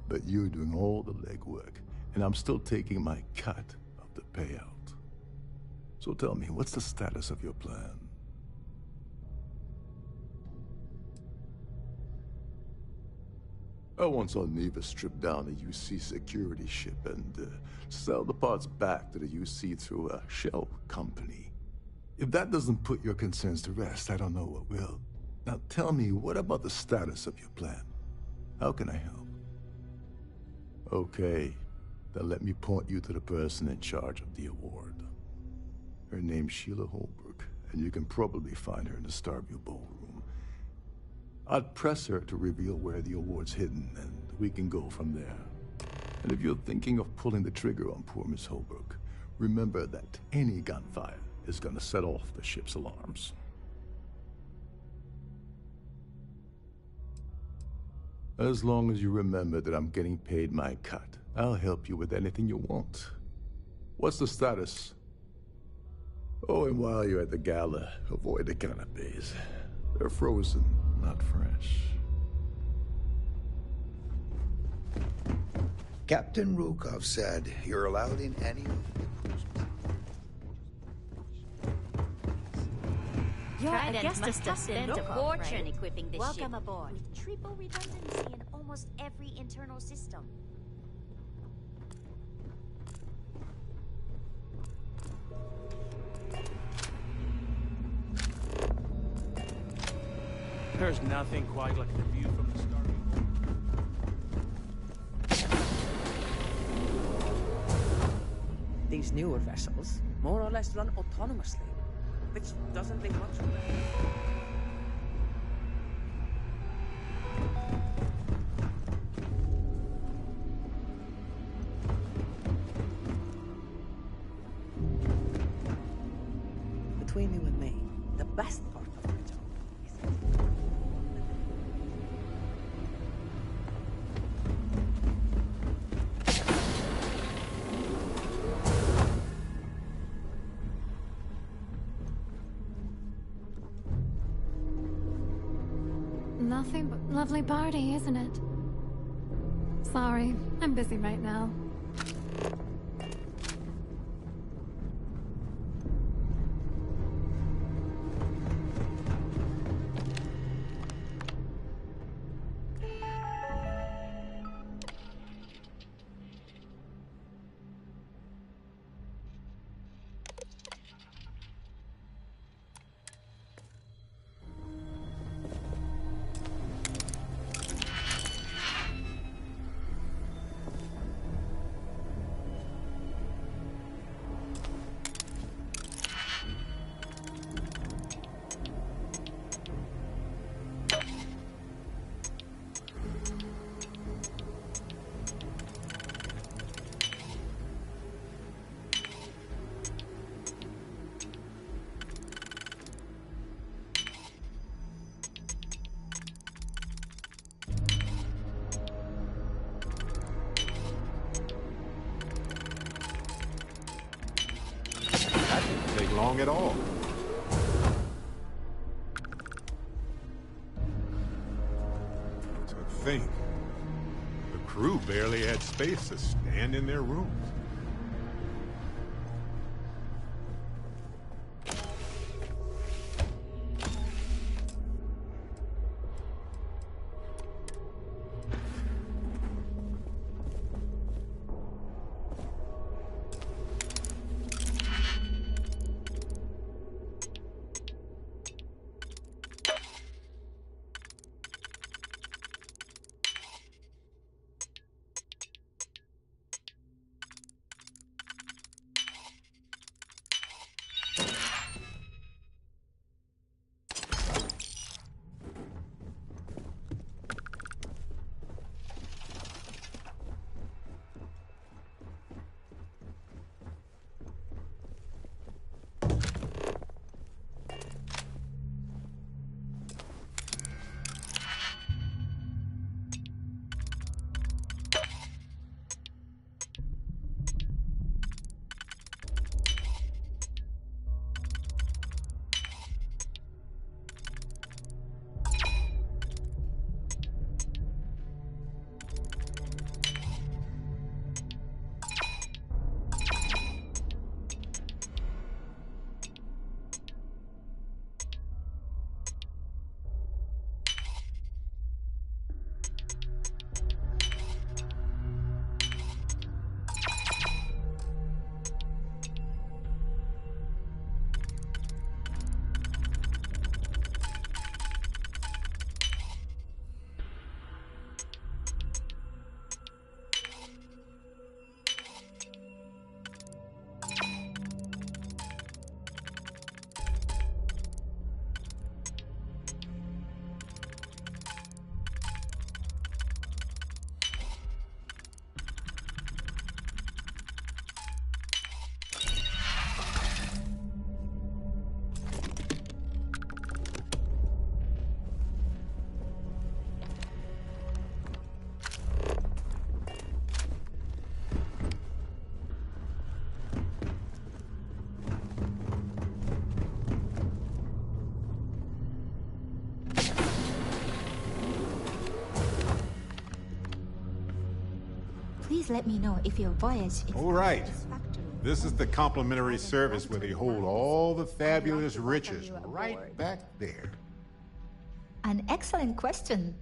But you're doing all the legwork, and I'm still taking my cut of the payout. So tell me, what's the status of your plan? I once saw Neva strip down a UC security ship and sell the parts back to the UC through a shell company. If that doesn't put your concerns to rest, I don't know what will. Now tell me, what about the status of your plan? How can I help? Okay, then let me point you to the person in charge of the award. Her name's Sheila Holbrook, and you can probably find her in the Starfield ballroom. I'd press her to reveal where the award's hidden, and we can go from there. And if you're thinking of pulling the trigger on poor Miss Holbrook, remember that any gunfire is gonna set off the ship's alarms. As long as you remember that I'm getting paid my cut, I'll help you with anything you want. What's the status? Oh, and while you're at the gala, avoid the canapes. They're frozen, not fresh. Captain Rukov said you're allowed in any of the cruise. Your guest must have spent a fortune right? equipping this Welcome ship. aboard. With triple redundancy in almost every internal system. There's nothing quite like the view from the Starfield. These newer vessels more or less run autonomously, which doesn't leave much room. Between you and me, the best part of my job is Nothing but lovely party, isn't it? Sorry, I'm busy right now. long at all. To think, the crew barely had space to stand in their rooms. Please let me know if your voyage is All right. This is the complimentary service where they hold all the fabulous riches right back there. An excellent question.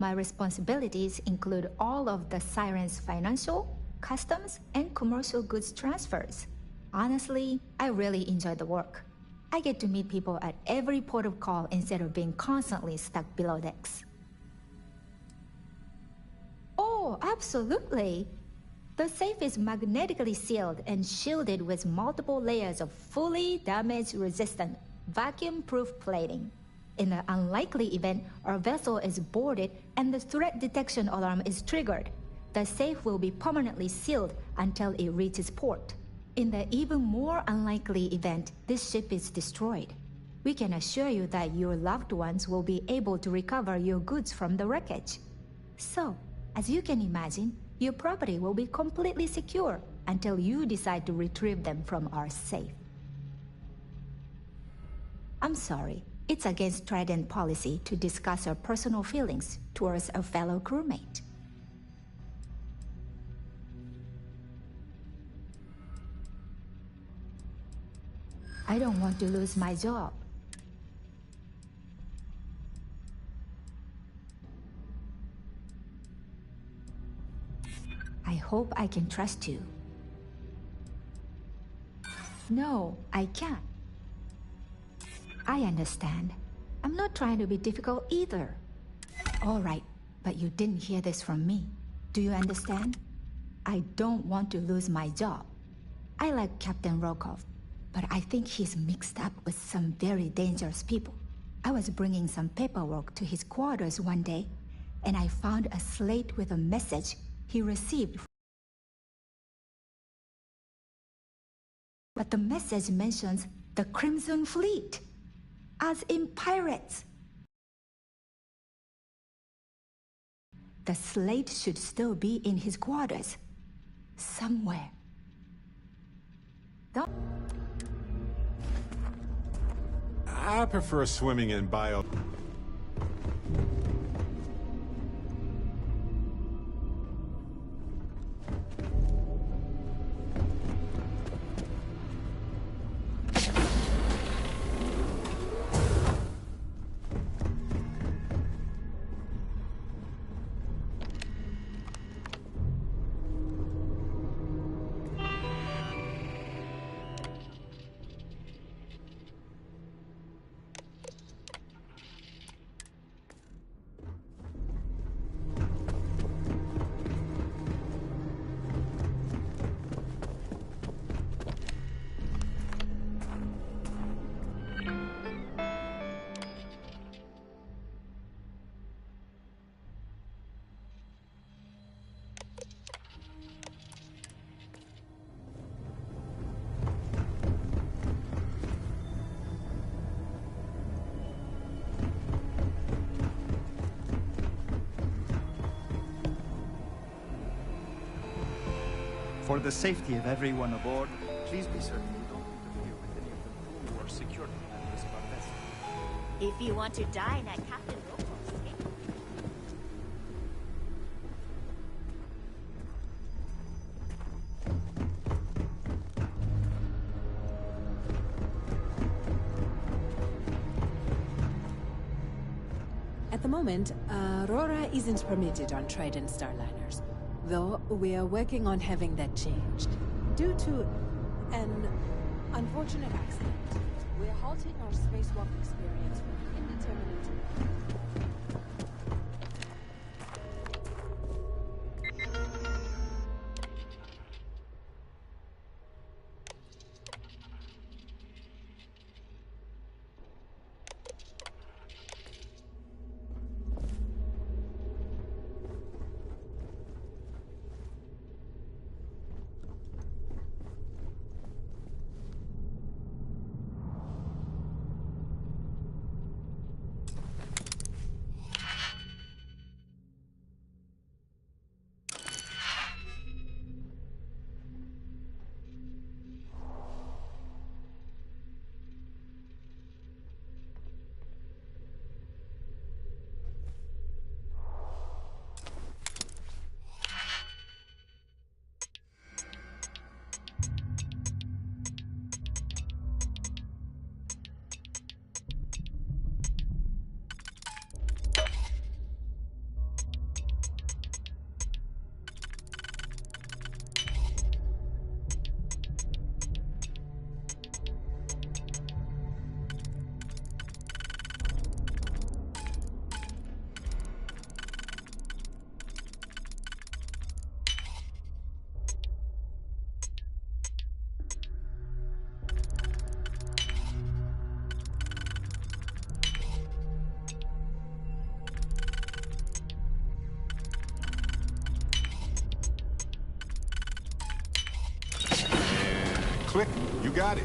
My responsibilities include all of the Siren's financial, customs, and commercial goods transfers. Honestly, I really enjoy the work. I get to meet people at every port of call instead of being constantly stuck below decks. Oh, absolutely. The safe is magnetically sealed and shielded with multiple layers of fully damage-resistant, vacuum-proof plating. In the unlikely event our vessel is boarded and the threat detection alarm is triggered, the safe will be permanently sealed until it reaches port. In the even more unlikely event this ship is destroyed, we can assure you that your loved ones will be able to recover your goods from the wreckage. So, as you can imagine, your property will be completely secure until you decide to retrieve them from our safe. I'm sorry, it's against Trident policy to discuss our personal feelings towards a fellow crewmate. I don't want to lose my job. I hope I can trust you. No, I can't. I understand. I'm not trying to be difficult either. All right, but you didn't hear this from me. Do you understand? I don't want to lose my job. I like Captain Rokov, but I think he's mixed up with some very dangerous people. I was bringing some paperwork to his quarters one day, and I found a slate with a message he received. But the message mentions the Crimson Fleet, as in pirates. The slate should still be in his quarters, somewhere. I prefer swimming in bio... For the safety of everyone aboard, please be certain you don't interfere with any of the crew or security members of our vessel. If you want to dine at Captain Roko's table. At the moment, Aurora isn't permitted on Trident Starliners, though we are working on having that changed. Due to an unfortunate accident, we're halting our spacewalk experience for an indeterminate time. Click, you got it.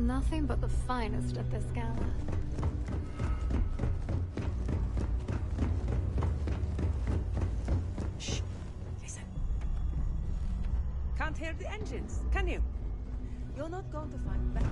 Nothing but the finest at this gala. Shh. Listen. Can't hear the engines, can you? You're not going to find back.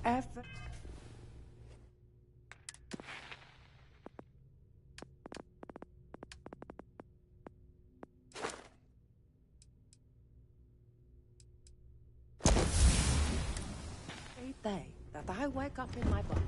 Effort. Every day that I wake up in my bunk.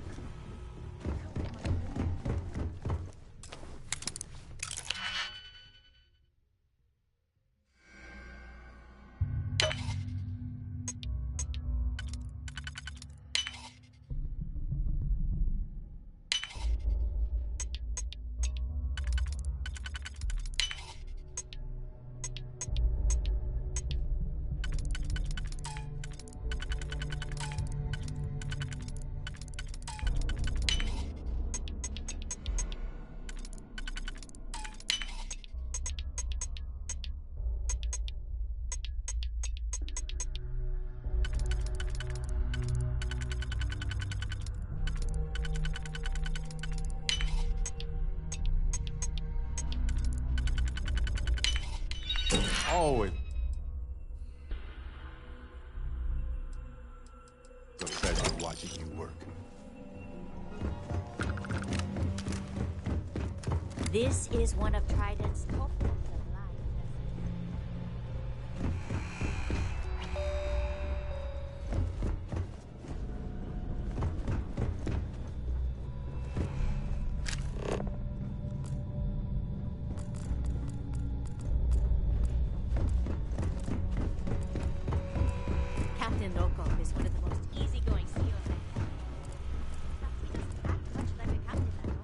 Always. watching you work. This is one of Trident's top Captain Lokov is one of the most easygoing CEOs I've ever. He doesn't act much like a captain at all.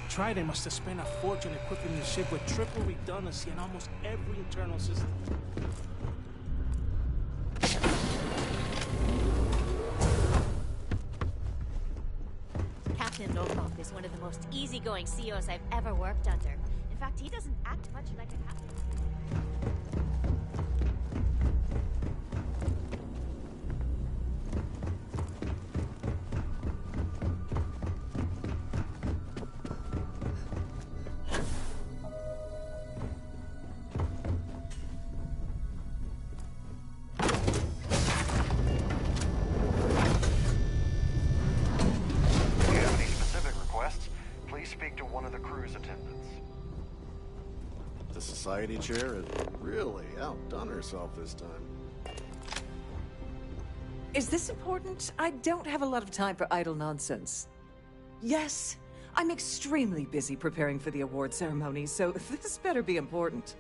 Trident must have spent a fortune equipping the ship with triple redundancy in almost every internal system. Captain Lokov is one of the most easygoing CEOs I've ever worked under. In fact, he doesn't act much like a captain. If you have any specific requests, please speak to one of the crew's attendants. The society chair has really outdone herself this time. Is this important? I don't have a lot of time for idle nonsense. Yes, I'm extremely busy preparing for the award ceremony, so this better be important.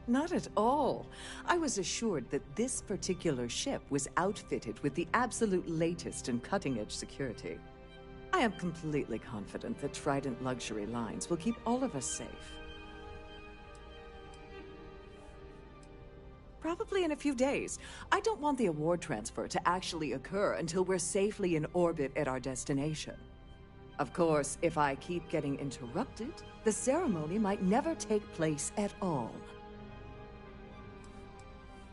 Not at all. I was assured that this particular ship was outfitted with the absolute latest and cutting-edge security. I am completely confident that Trident Luxury Lines will keep all of us safe. Probably in a few days. I don't want the award transfer to actually occur until we're safely in orbit at our destination. Of course, if I keep getting interrupted, the ceremony might never take place at all.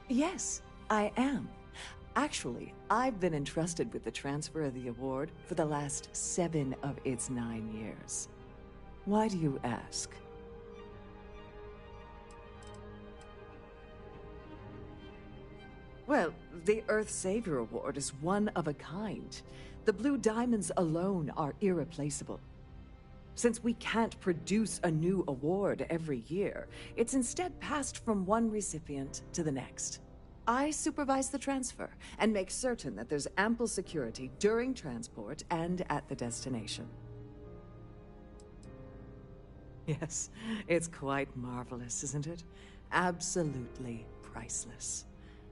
Yes, I am. Actually, I've been entrusted with the transfer of the award for the last 7 of its 9 years. Why do you ask? Well, the Earth Savior Award is one of a kind. The Blue Diamonds alone are irreplaceable. Since we can't produce a new award every year, it's instead passed from one recipient to the next. I supervise the transfer and make certain that there's ample security during transport and at the destination. Yes, it's quite marvelous, isn't it? Absolutely priceless.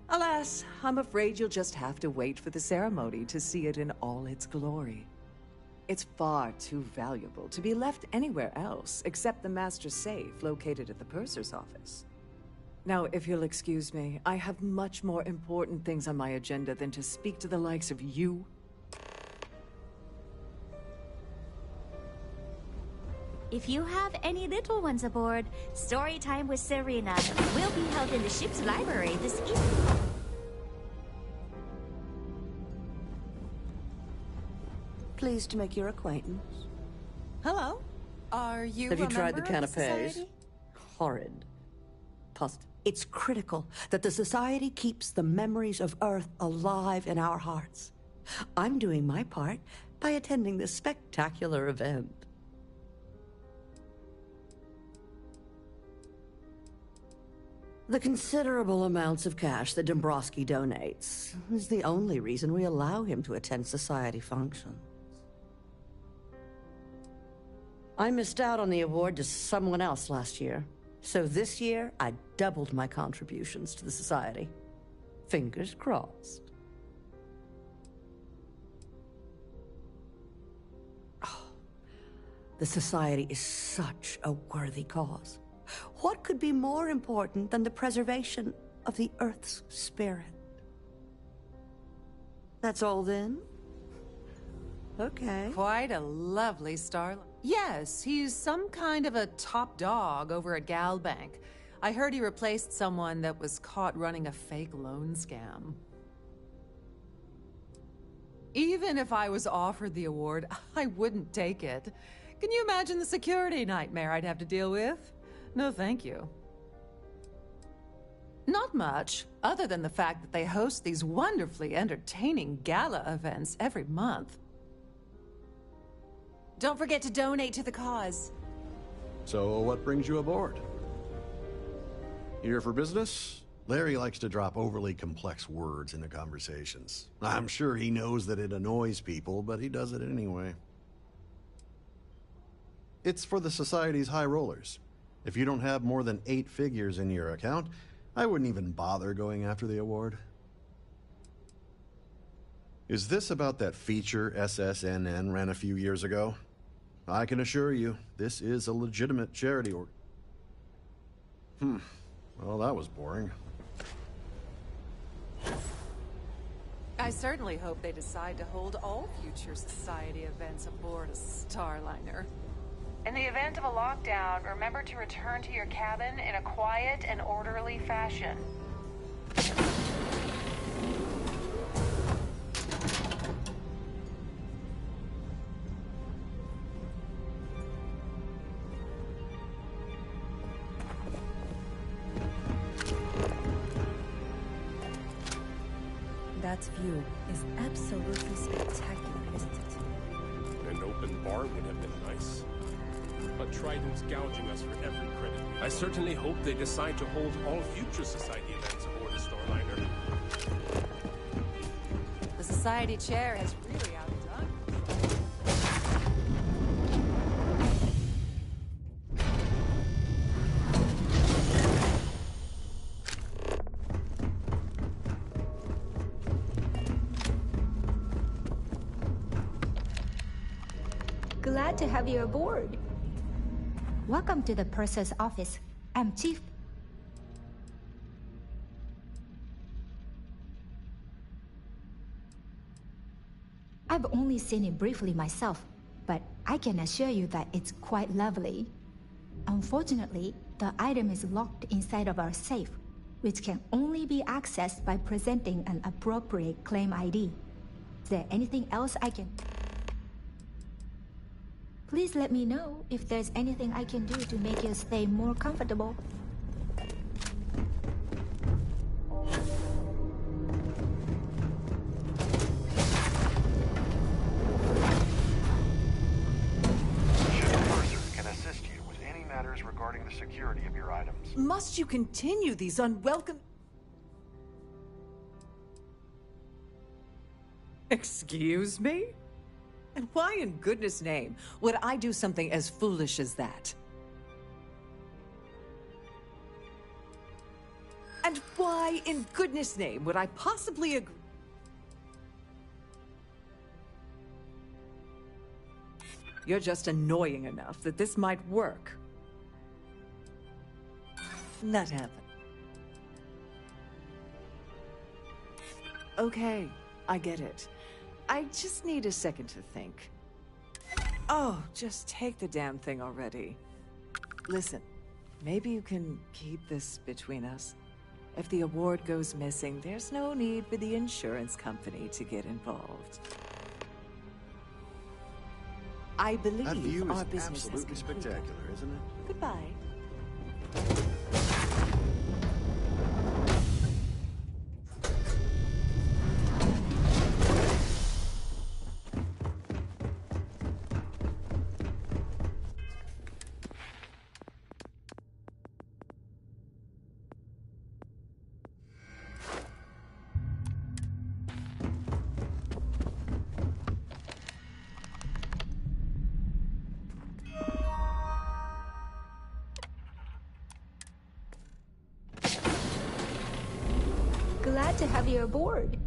Alas, I'm afraid you'll just have to wait for the ceremony to see it in all its glory. It's far too valuable to be left anywhere else except the master safe located at the purser's office. Now, if you'll excuse me, I have much more important things on my agenda than to speak to the likes of you. If you have any little ones aboard, story time with Serena will be held in the ship's library this evening. Pleased to make your acquaintance. Hello. Are you Have you a tried the member of canapes? society? Horrid. It's critical that the Society keeps the memories of Earth alive in our hearts. I'm doing my part by attending this spectacular event. The considerable amounts of cash that Dombrowski donates is the only reason we allow him to attend Society functions. I missed out on the award to someone else last year. So this year, I doubled my contributions to the Society. Fingers crossed. Oh, the Society is such a worthy cause. What could be more important than the preservation of the Earth's spirit? That's all then? Okay. Quite a lovely starlight. Yes, he's some kind of a top dog over at Galbank. I heard he replaced someone that was caught running a fake loan scam. Even if I was offered the award, I wouldn't take it. Can you imagine the security nightmare I'd have to deal with? No, thank you. Not much, other than the fact that they host these wonderfully entertaining gala events every month. Don't forget to donate to the cause. So, what brings you aboard? Here for business? Larry likes to drop overly complex words into conversations. I'm sure he knows that it annoys people, but he does it anyway. It's for the Society's high rollers. If you don't have more than 8 figures in your account, I wouldn't even bother going after the award. Is this about that feature SSNN ran a few years ago? I can assure you, this is a legitimate charity org. Well, that was boring. I certainly hope they decide to hold all future Society events aboard a Starliner. In the event of a lockdown, remember to return to your cabin in a quiet and orderly fashion. That view is absolutely spectacular, isn't it? An open bar would have been nice. But Trident's gouging us for every credit. I certainly hope they decide to hold all future Society events aboard the Starliner. The Society chair has really outdone. Glad to have you aboard. Welcome to the purser's office. I'm Chief. I've only seen it briefly myself, but I can assure you that it's quite lovely. Unfortunately, the item is locked inside of our safe, which can only be accessed by presenting an appropriate claim ID. Is there anything else I can... Please let me know if there's anything I can do to make your stay more comfortable. Purser can assist you with any matters regarding the security of your items. Must you continue these unwelcome... Excuse me? And why in goodness name would I do something as foolish as that? And why in goodness name would I possibly agree? You're just annoying enough that this might work. Not happen. Okay, I get it. I just need a second to think. Oh, just take the damn thing already. Listen, maybe you can keep this between us. If the award goes missing, there's no need for the insurance company to get involved. I believe That view our is business absolutely has concluded. spectacular, isn't it? Goodbye. Glad to have you aboard.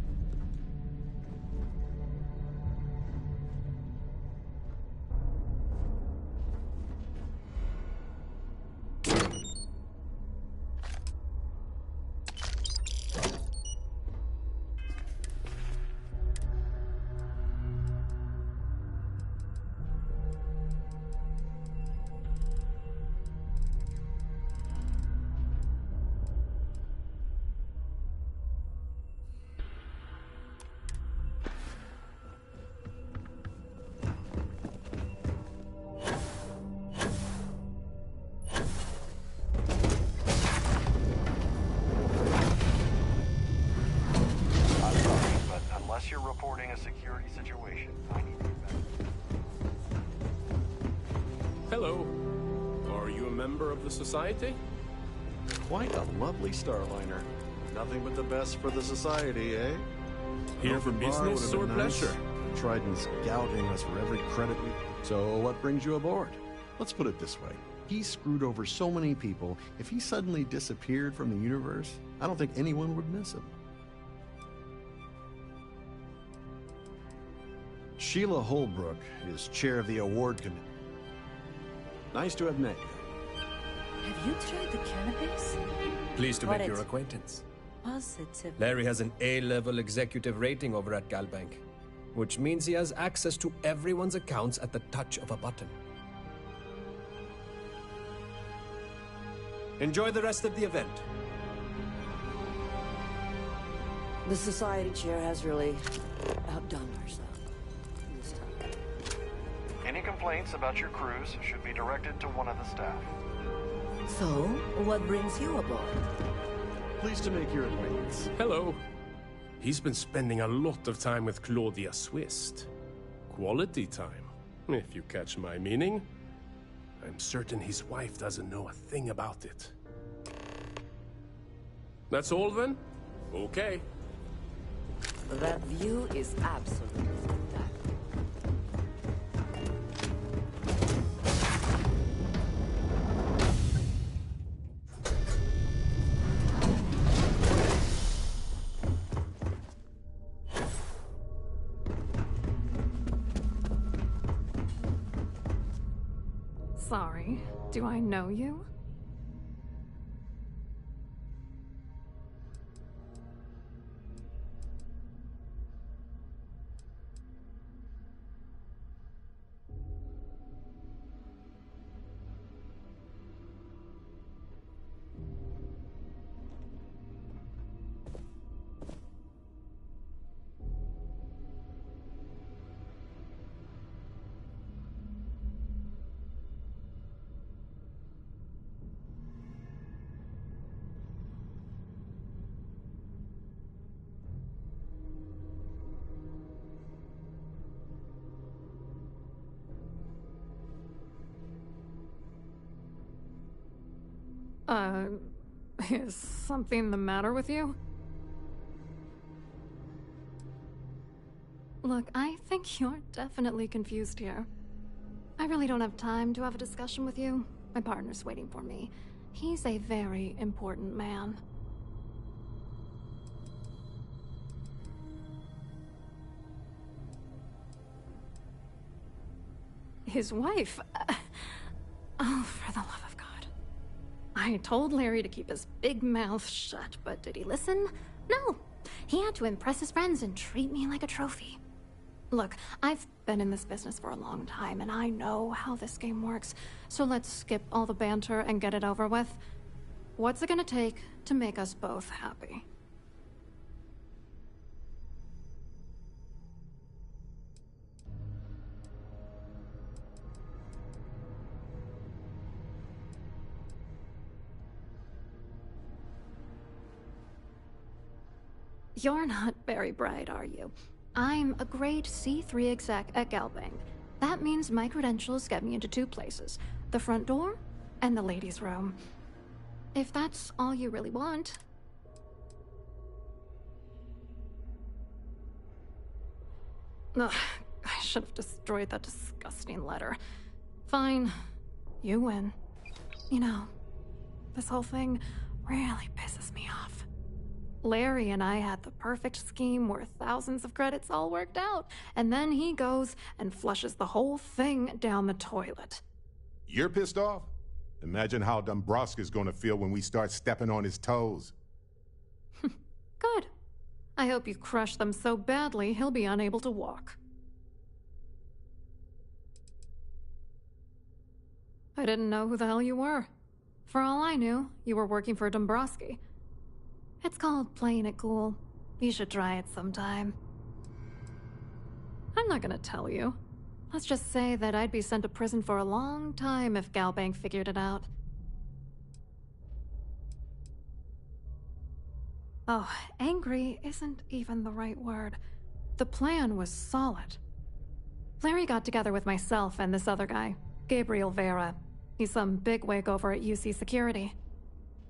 Hello. Are you a member of the Society? Quite a lovely Starliner. Nothing but the best for the Society, eh? Here for business or pleasure? Trident's gouging us for every credit we... So what brings you aboard? Let's put it this way. He screwed over so many people, if he suddenly disappeared from the universe, I don't think anyone would miss him. Sheila Holbrook is chair of the award committee. Nice to have met you. Have you tried the cannabis? Pleased to make your acquaintance. Positive. Larry has an A-level executive rating over at Galbank, which means he has access to everyone's accounts at the touch of a button. Enjoy the rest of the event. The Society Chair has really outdone herself this time. Any complaints about your cruise should be directed to one of the staff. So, what brings you aboard? Pleased to make your acquaintance. Hello. He's been spending a lot of time with Claudia Swist. Quality time, if you catch my meaning. I'm certain his wife doesn't know a thing about it. That's all then? Okay. That view is absolutely spectacular. Sorry, do I know you? Is something the matter with you? Look, I think you're definitely confused here. I really don't have time to have a discussion with you. My partner's waiting for me. He's a very important man. His wife? Oh, for the love of God. I told Larry to keep his big mouth shut, but did he listen? No. He had to impress his friends and treat me like a trophy. Look, I've been in this business for a long time, and I know how this game works, so let's skip all the banter and get it over with. What's it gonna take to make us both happy? You're not very bright, are you? I'm a grade C3 exec at Galbank. That means my credentials get me into two places, the front door and the ladies' room. If that's all you really want. Ugh, I should have destroyed that disgusting letter. Fine, you win. You know, this whole thing really pisses me off. Larry and I had the perfect scheme where thousands of credits all worked out, and then he goes and flushes the whole thing down the toilet. You're pissed off? Imagine how Dombrowski's gonna feel when we start stepping on his toes. Good. I hope you crush them so badly he'll be unable to walk. I didn't know who the hell you were. For all I knew, you were working for Dombrowski. It's called playing it cool. You should try it sometime. I'm not gonna tell you. Let's just say that I'd be sent to prison for a long time if Galbank figured it out. Oh, angry isn't even the right word. The plan was solid. Larry got together with myself and this other guy, Gabriel Vera. He's some bigwig over at UC Security.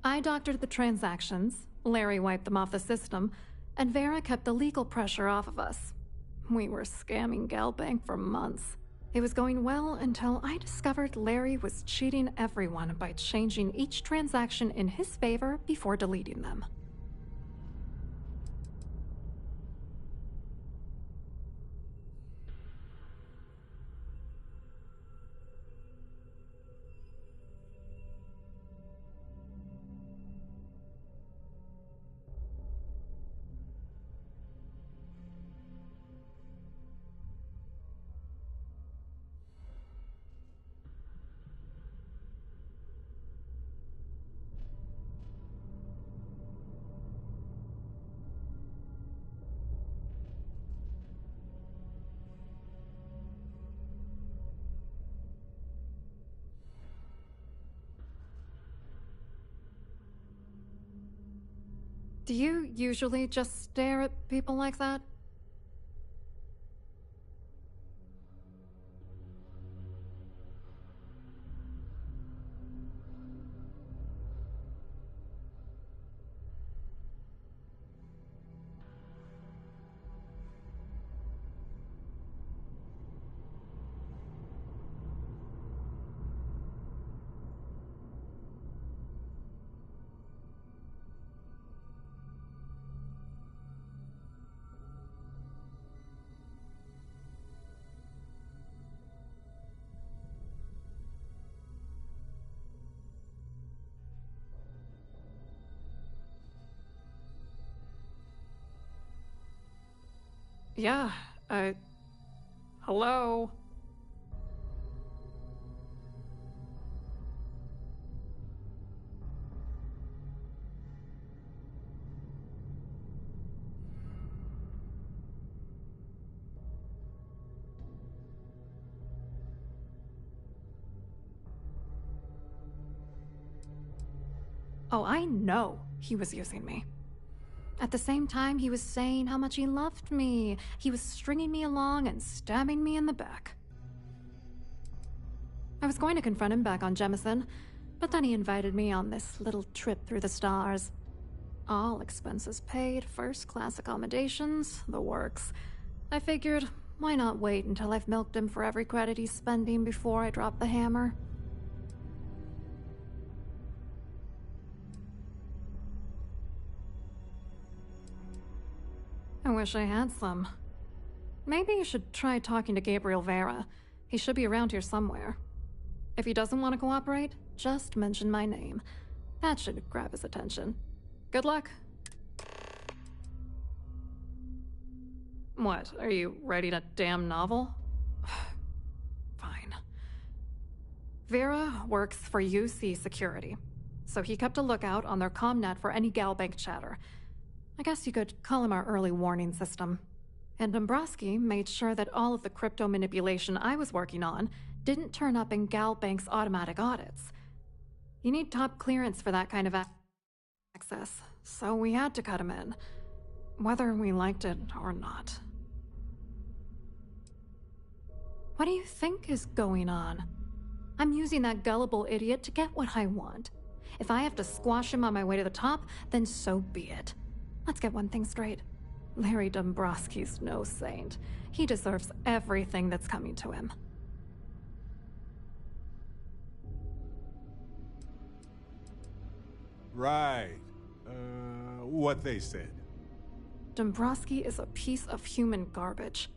I doctored the transactions, Larry wiped them off the system, and Vera kept the legal pressure off of us. We were scamming Galbank for months. It was going well until I discovered Larry was cheating everyone by changing each transaction in his favor before deleting them. Do you usually just stare at people like that? Yeah, hello? Oh, I know he was using me. At the same time, he was saying how much he loved me. He was stringing me along and stabbing me in the back. I was going to confront him back on Jemison, but then he invited me on this little trip through the stars. All expenses paid, first-class accommodations, the works. I figured, why not wait until I've milked him for every credit he's spending before I drop the hammer? I wish I had some. Maybe you should try talking to Gabriel Vera. He should be around here somewhere. If he doesn't want to cooperate, just mention my name. That should grab his attention. Good luck. What, are you writing a damn novel? Fine. Vera works for UC Security, so he kept a lookout on their commnet for any Galbank chatter. I guess you could call him our early warning system. And Dombrowski made sure that all of the crypto manipulation I was working on didn't turn up in Galbank's automatic audits. You need top clearance for that kind of access, so we had to cut him in, whether we liked it or not. What do you think is going on? I'm using that gullible idiot to get what I want. If I have to squash him on my way to the top, then so be it. Let's get one thing straight. Larry Dombrowski's no saint. He deserves everything that's coming to him. Right. What they said. Dombrowski is a piece of human garbage.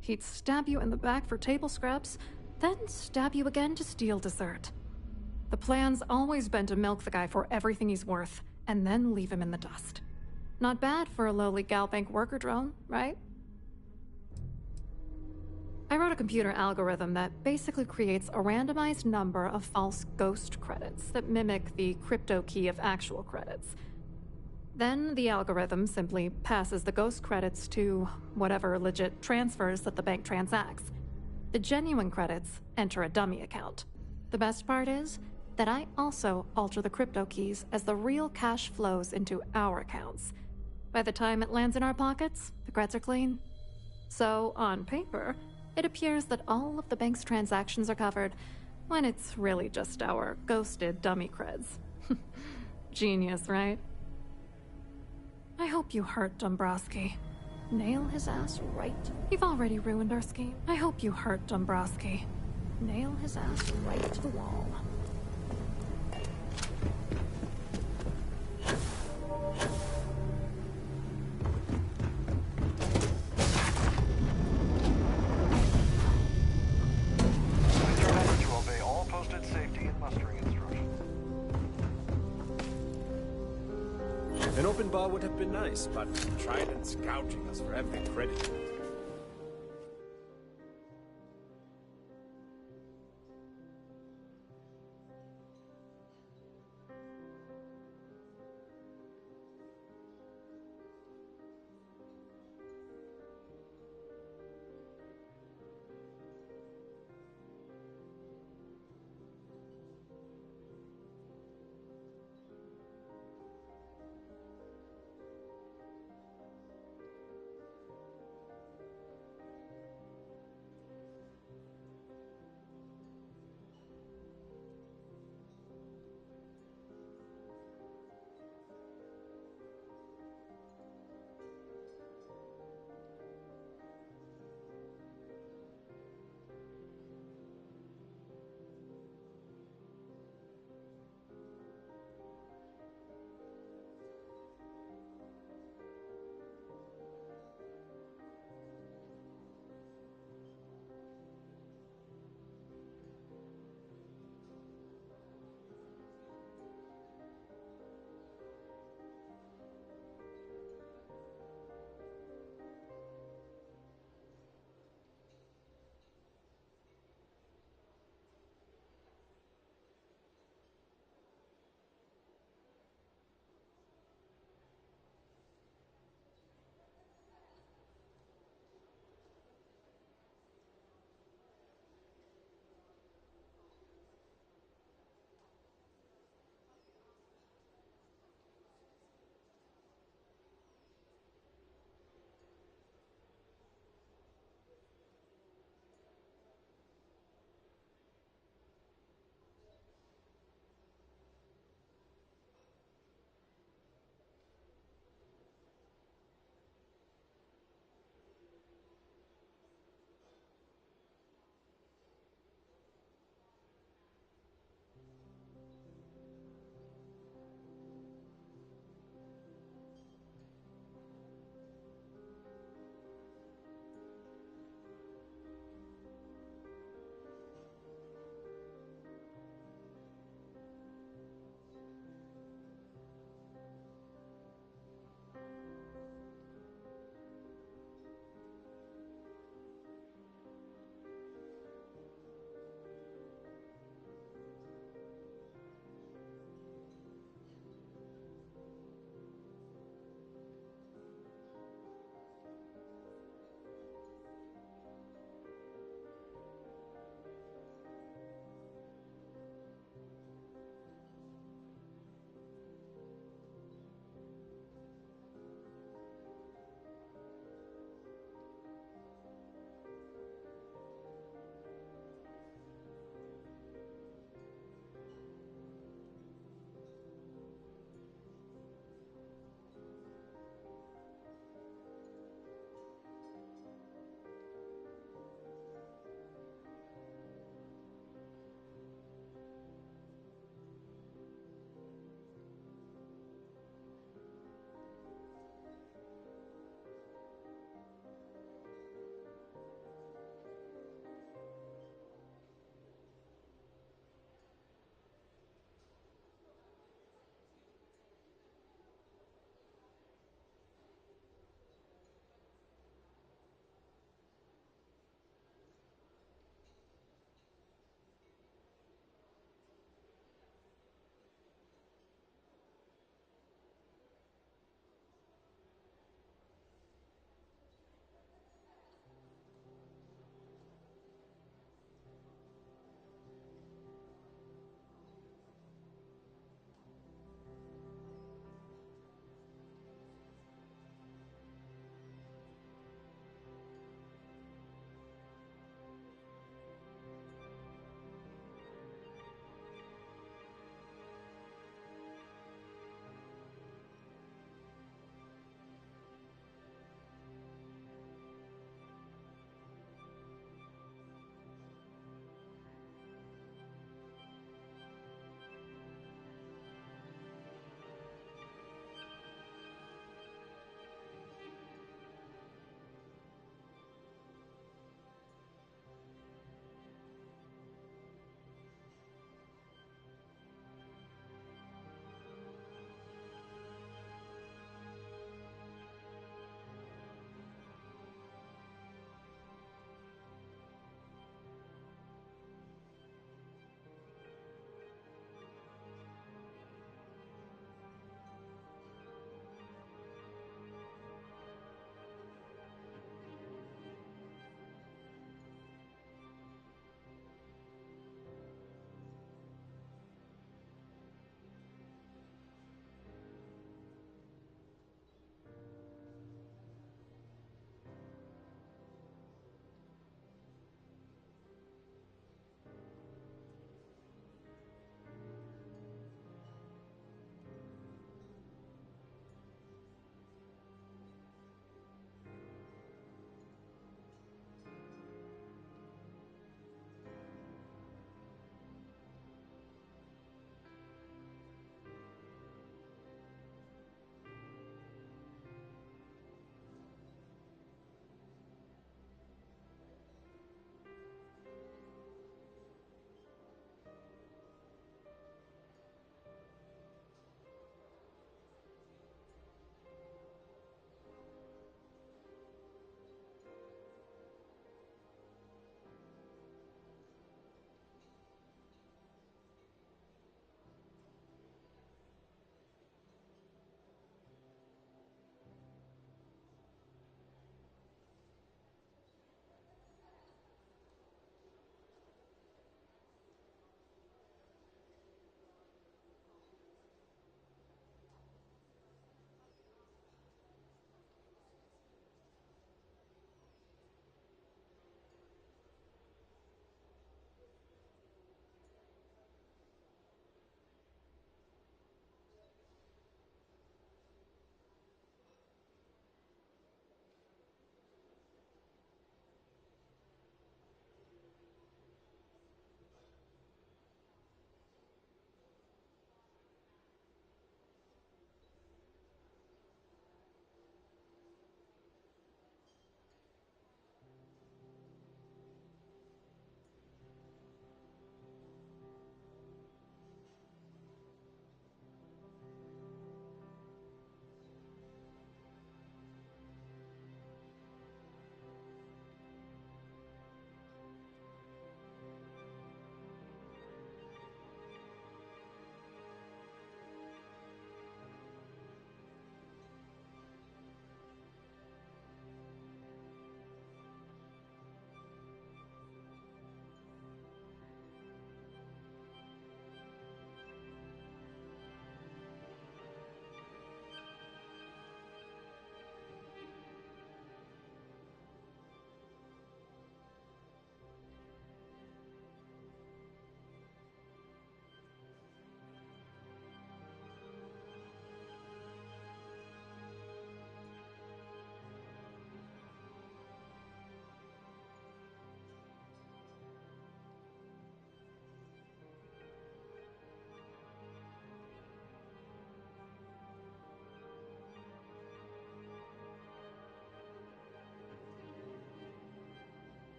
He'd stab you in the back for table scraps, then stab you again to steal dessert. The plan's always been to milk the guy for everything he's worth, and then leave him in the dust. Not bad for a lowly Galbank worker drone, right? I wrote a computer algorithm that basically creates a randomized number of false ghost credits that mimic the crypto key of actual credits. Then the algorithm simply passes the ghost credits to whatever legit transfers that the bank transacts. The genuine credits enter a dummy account. The best part is that I also alter the crypto keys as the real cash flows into our accounts. By the time it lands in our pockets, the creds are clean. So, on paper, it appears that all of the bank's transactions are covered, when it's really just our ghosted dummy creds. Genius, right? I hope you hurt Dombrowski. Nail his ass right. You've already ruined our scheme. I hope you hurt Dombrowski. Nail his ass right to the wall. Please remember to obey all posted safety and mustering instructions. An open bar would have been nice, but Trident's gouging us for every credit.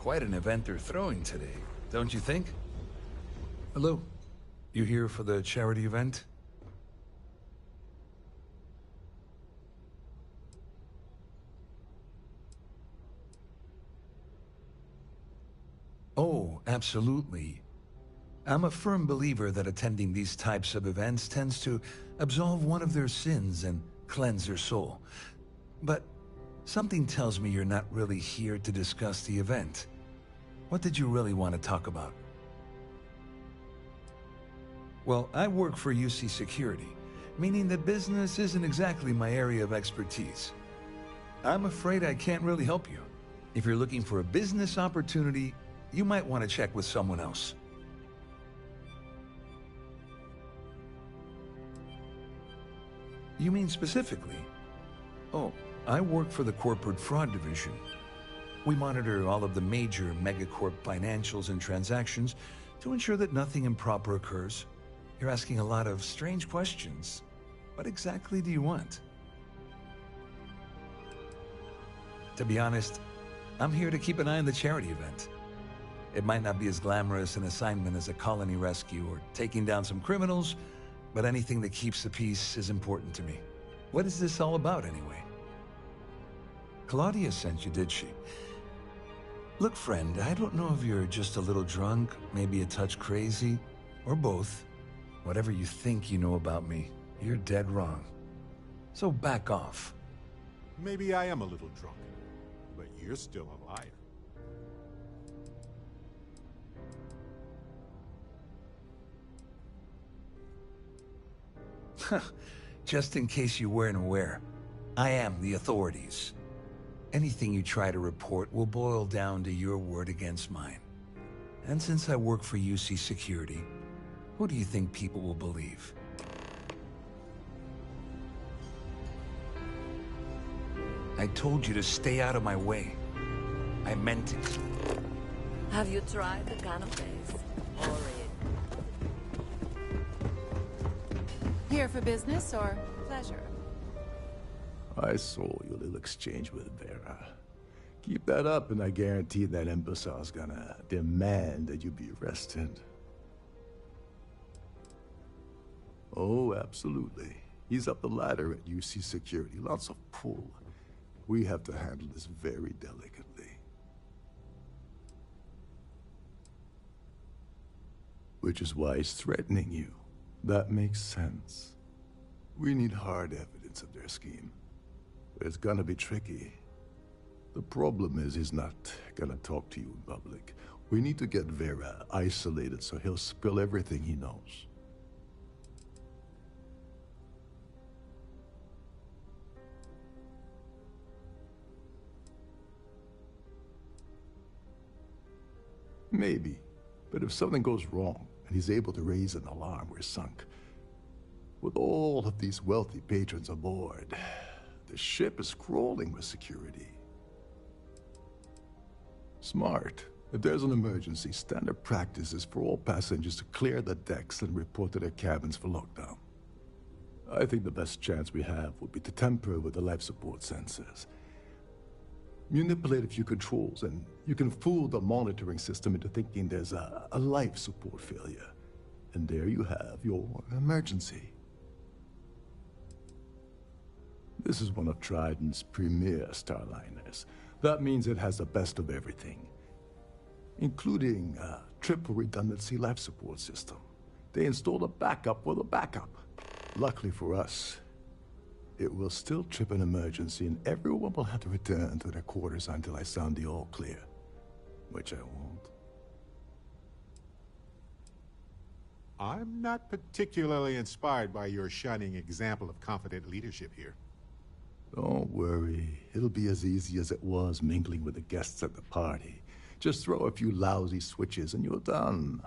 quite an event they're throwing today, don't you think? Hello. You here for the charity event? Oh, absolutely. I'm a firm believer that attending these types of events tends to absolve one of their sins and cleanse their soul. But something tells me you're not really here to discuss the event. What did you really want to talk about? Well, I work for UC Security, meaning that business isn't exactly my area of expertise. I'm afraid I can't really help you. If you're looking for a business opportunity, you might want to check with someone else. You mean specifically? Oh, I work for the Corporate Fraud Division. We monitor all of the major megacorp financials and transactions to ensure that nothing improper occurs. You're asking a lot of strange questions. What exactly do you want? To be honest, I'm here to keep an eye on the charity event. It might not be as glamorous an assignment as a colony rescue or taking down some criminals, but anything that keeps the peace is important to me. What is this all about, anyway? Claudia sent you, did she? Look, friend, I don't know if you're just a little drunk, maybe a touch crazy, or both. Whatever you think you know about me, you're dead wrong. So back off. Maybe I am a little drunk, but you're still a liar. Just in case you weren't aware, I am the authorities. Anything you try to report will boil down to your word against mine. And since I work for UC Security, who do you think people will believe? I told you to stay out of my way. I meant it. Have you tried the canapes? Here for business or pleasure? I saw your little exchange with Vera. Keep that up and I guarantee that imbecile's gonna demand that you be arrested. Oh, absolutely. He's up the ladder at UC Security. Lots of pull. We have to handle this very delicately. Which is why he's threatening you. That makes sense. We need hard evidence of their scheme. But it's gonna be tricky. The problem is he's not gonna talk to you in public. We need to get Vera isolated so he'll spill everything he knows. Maybe. But if something goes wrong and he's able to raise an alarm, we're sunk. With all of these wealthy patrons aboard, the ship is crawling with security. Smart. If there's an emergency, standard practice is for all passengers to clear the decks and report to their cabins for lockdown. I think the best chance we have would be to tamper with the life support sensors. Manipulate a few controls, and you can fool the monitoring system into thinking there's a life support failure. And there you have your emergency. This is one of Trident's premier starliners. That means it has the best of everything, including a triple redundancy life support system. They installed a backup with a backup. Luckily for us, it will still trip an emergency and everyone will have to return to their quarters until I sound the all clear, which I won't. I'm not particularly inspired by your shining example of confident leadership here. Don't worry. It'll be as easy as it was mingling with the guests at the party. Just throw a few lousy switches and you're done.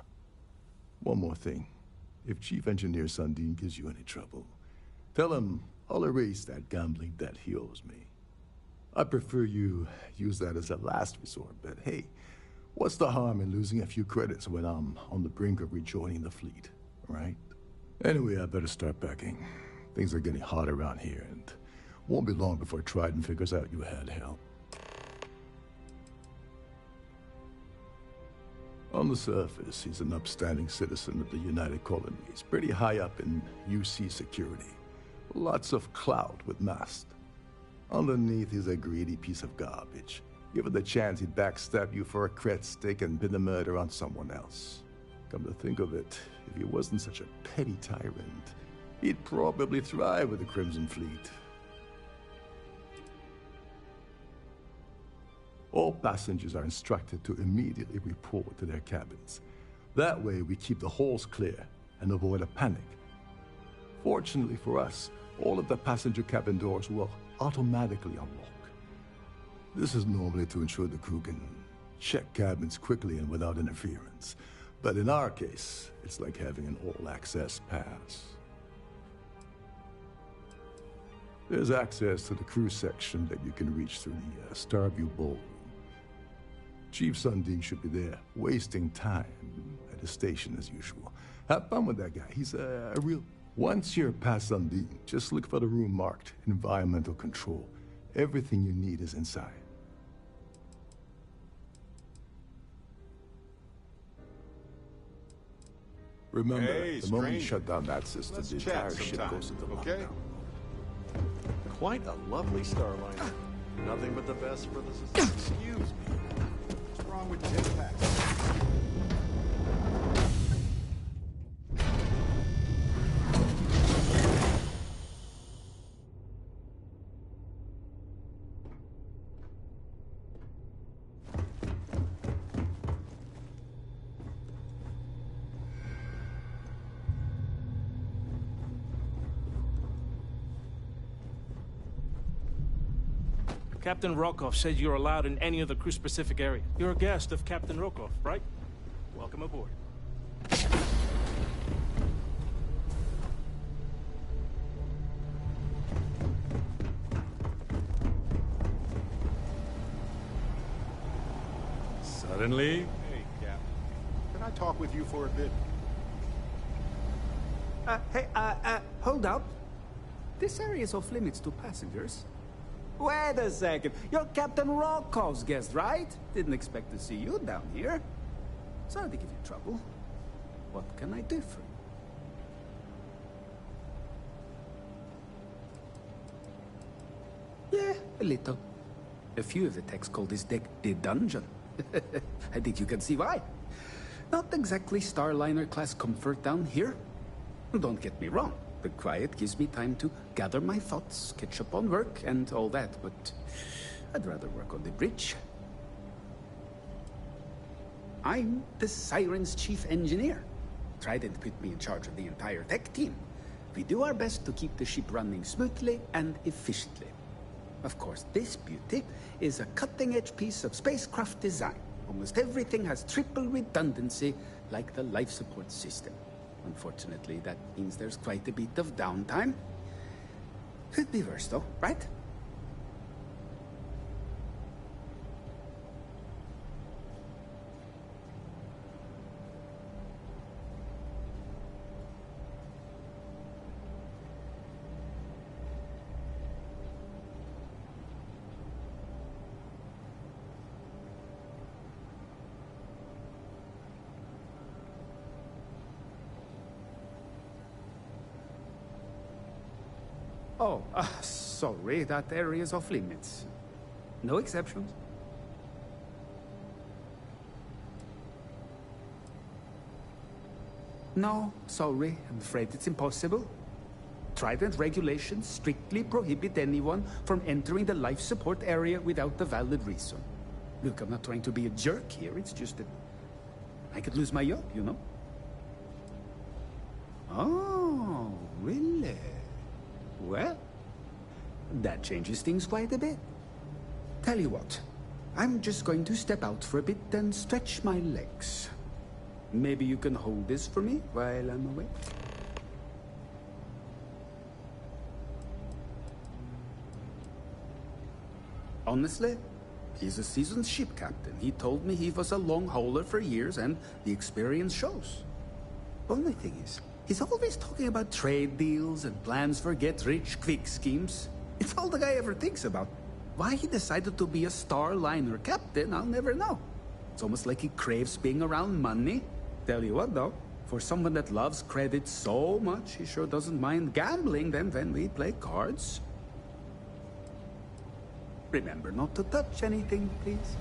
One more thing. If Chief Engineer Sundin gives you any trouble, tell him I'll erase that gambling debt he owes me. I prefer you use that as a last resort, but hey, what's the harm in losing a few credits when I'm on the brink of rejoining the fleet, right? Anyway, I better start packing. Things are getting hot around here, and won't be long before Trident figures out you had help. On the surface, he's an upstanding citizen of the United Colonies, pretty high up in UC security. Lots of clout with Mast. Underneath, he's a greedy piece of garbage. Given the chance, he'd backstab you for a cret stick and pin the murder on someone else. Come to think of it, if he wasn't such a petty tyrant, he'd probably thrive with the Crimson Fleet. All passengers are instructed to immediately report to their cabins. That way, we keep the halls clear and avoid a panic. Fortunately for us, all of the passenger cabin doors will automatically unlock. This is normally to ensure the crew can check cabins quickly and without interference. But in our case, it's like having an all-access pass. There's access to the crew section that you can reach through the Starview Ballroom. Chief Sundin should be there, wasting time at his station as usual. Have fun with that guy. He's a real... Once you're past Sundin, just look for the room marked Environmental Control. Everything you need is inside. Remember, Hey, the moment you stranger. shut down that system, Let's the chat entire ship sometime, goes into okay? lockdown. Quite a lovely Starliner. Nothing but the best for the society. Excuse me. What's wrong with jetpacks? Captain Rokov said you're allowed in any of the crew-specific area. You're a guest of Captain Rokov, right? Welcome aboard. Suddenly? Hey, Cap. Can I talk with you for a bit? Hey, hold up. This area is off limits to passengers. Wait a second. You're Captain Rokov's guest, right? Didn't expect to see you down here. Sorry to give you trouble. What can I do for you? Yeah, a little. A few of the techs call this deck the dungeon. I think you can see why. Not exactly Starliner-class comfort down here. Don't get me wrong. The quiet gives me time to gather my thoughts, catch up on work, and all that, but I'd rather work on the bridge. I'm the Siren's chief engineer. Trident put me in charge of the entire tech team. We do our best to keep the ship running smoothly and efficiently. Of course, this beauty is a cutting-edge piece of spacecraft design. Almost everything has triple redundancy, like the life support system. Unfortunately, that means there's quite a bit of downtime. Could be worse, though, right? Oh, sorry, that area is off limits. No exceptions. No, sorry, I'm afraid it's impossible. Trident regulations strictly prohibit anyone from entering the life support area without a valid reason. Look, I'm not trying to be a jerk here, it's just that I could lose my job, you know? Oh, really? Well, that changes things quite a bit. Tell you what, I'm just going to step out for a bit and stretch my legs. Maybe you can hold this for me while I'm away? Honestly, he's a seasoned ship captain. He told me he was a long hauler for years, and the experience shows. Only thing is, he's always talking about trade deals and plans for get-rich-quick schemes. It's all the guy ever thinks about. Why he decided to be a Starliner captain, I'll never know. It's almost like he craves being around money. Tell you what, though, for someone that loves credit so much, he sure doesn't mind gambling them when we play cards. Remember not to touch anything, please.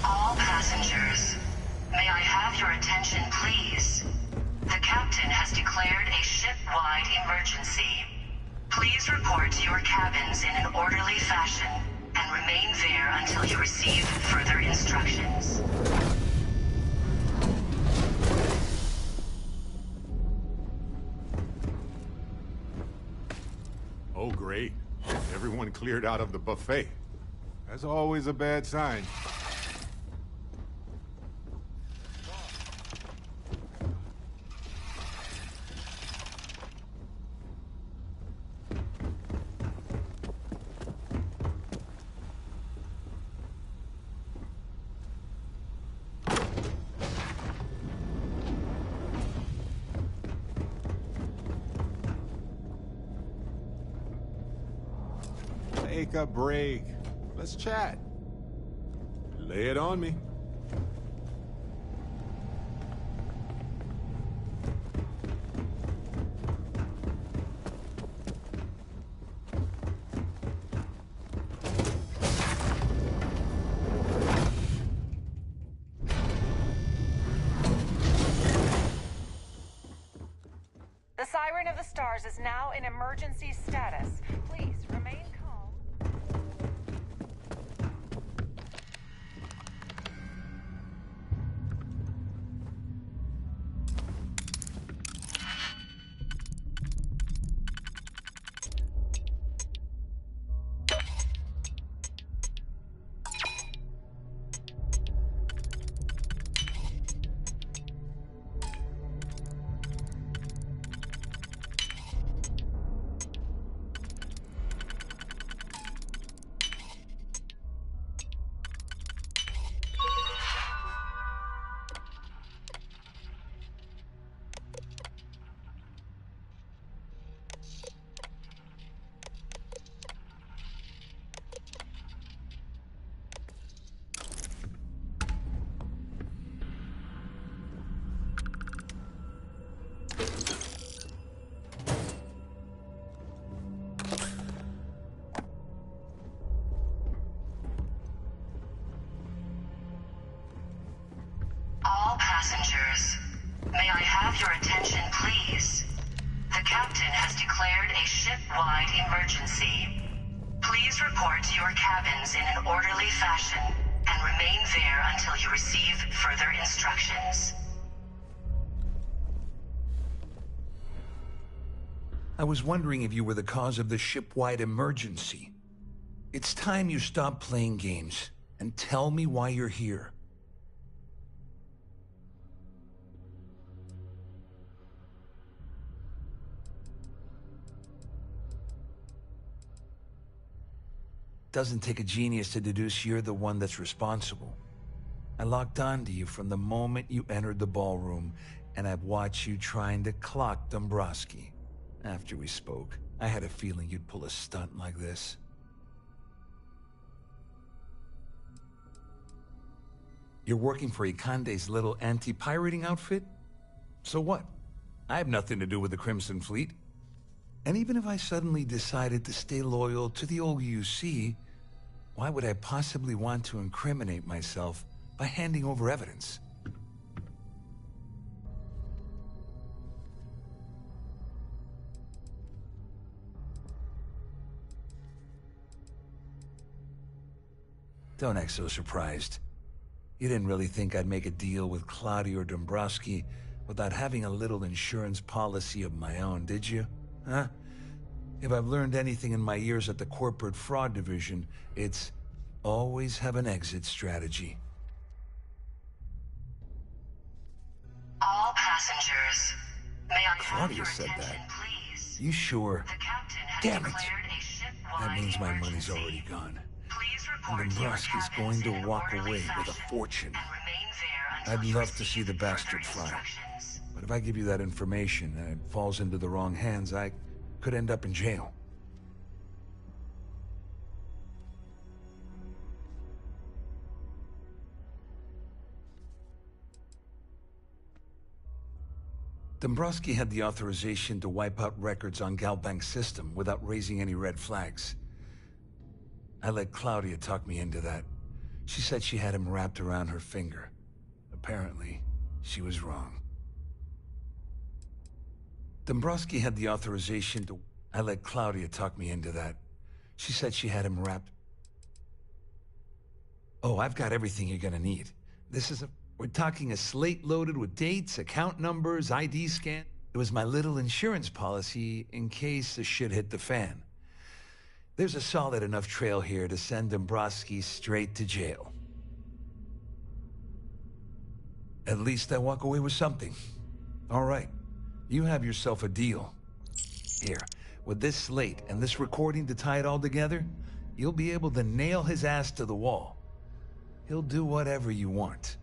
All passengers, may I have your attention, please? The captain has declared a ship-wide emergency. Please report to your cabins in an orderly fashion and remain there until you receive further instructions. Oh, great. Everyone cleared out of the buffet. That's always a bad sign. Take a break. Let's chat. Lay it on me. The Siren of the Stars is now in emergency status. Please remain calm. All passengers, may I have your attention, please? The captain has declared a ship-wide emergency. Please report to your cabins in an orderly fashion and remain there until you receive further instructions. I was wondering if you were the cause of the ship-wide emergency. It's time you stop playing games and tell me why you're here. Doesn't take a genius to deduce you're the one that's responsible. I locked onto you from the moment you entered the ballroom, and I've watched you trying to clock Dombrowski. After we spoke, I had a feeling you'd pull a stunt like this. You're working for Ikande's little anti-pirating outfit? So what? I have nothing to do with the Crimson Fleet. And even if I suddenly decided to stay loyal to the old UC, why would I possibly want to incriminate myself by handing over evidence? Don't act so surprised. You didn't really think I'd make a deal with Claudia or Dombrowski without having a little insurance policy of my own, did you? Huh? If I've learned anything in my years at the corporate fraud division, it's always have an exit strategy. All passengers, may I have Claudia your said attention, that. please? You sure? The captain has Damn it. declared a ship-wide That means my money's emergency. already gone. Please And report to your Dombrowski's cabins going in to an walk orderly away with a fashion fortune. and remain there until I'd you love to receive see the further bastard fly. instructions. But if I give you that information and it falls into the wrong hands, I could end up in jail. Dombrowski had the authorization to wipe out records on Galbank's system without raising any red flags. I let Claudia talk me into that. She said she had him wrapped around her finger. Apparently, she was wrong. Dombrowski had the authorization to... I let Claudia talk me into that. She said she had him wrapped... Oh, I've got everything you're gonna need. This is a... We're talking a slate loaded with dates, account numbers, ID scan. It was my little insurance policy in case the shit hit the fan. There's a solid enough trail here to send Dombrowski straight to jail. At least I walk away with something. All right, you have yourself a deal. Here, with this slate and this recording to tie it all together, you'll be able to nail his ass to the wall. He'll do whatever you want.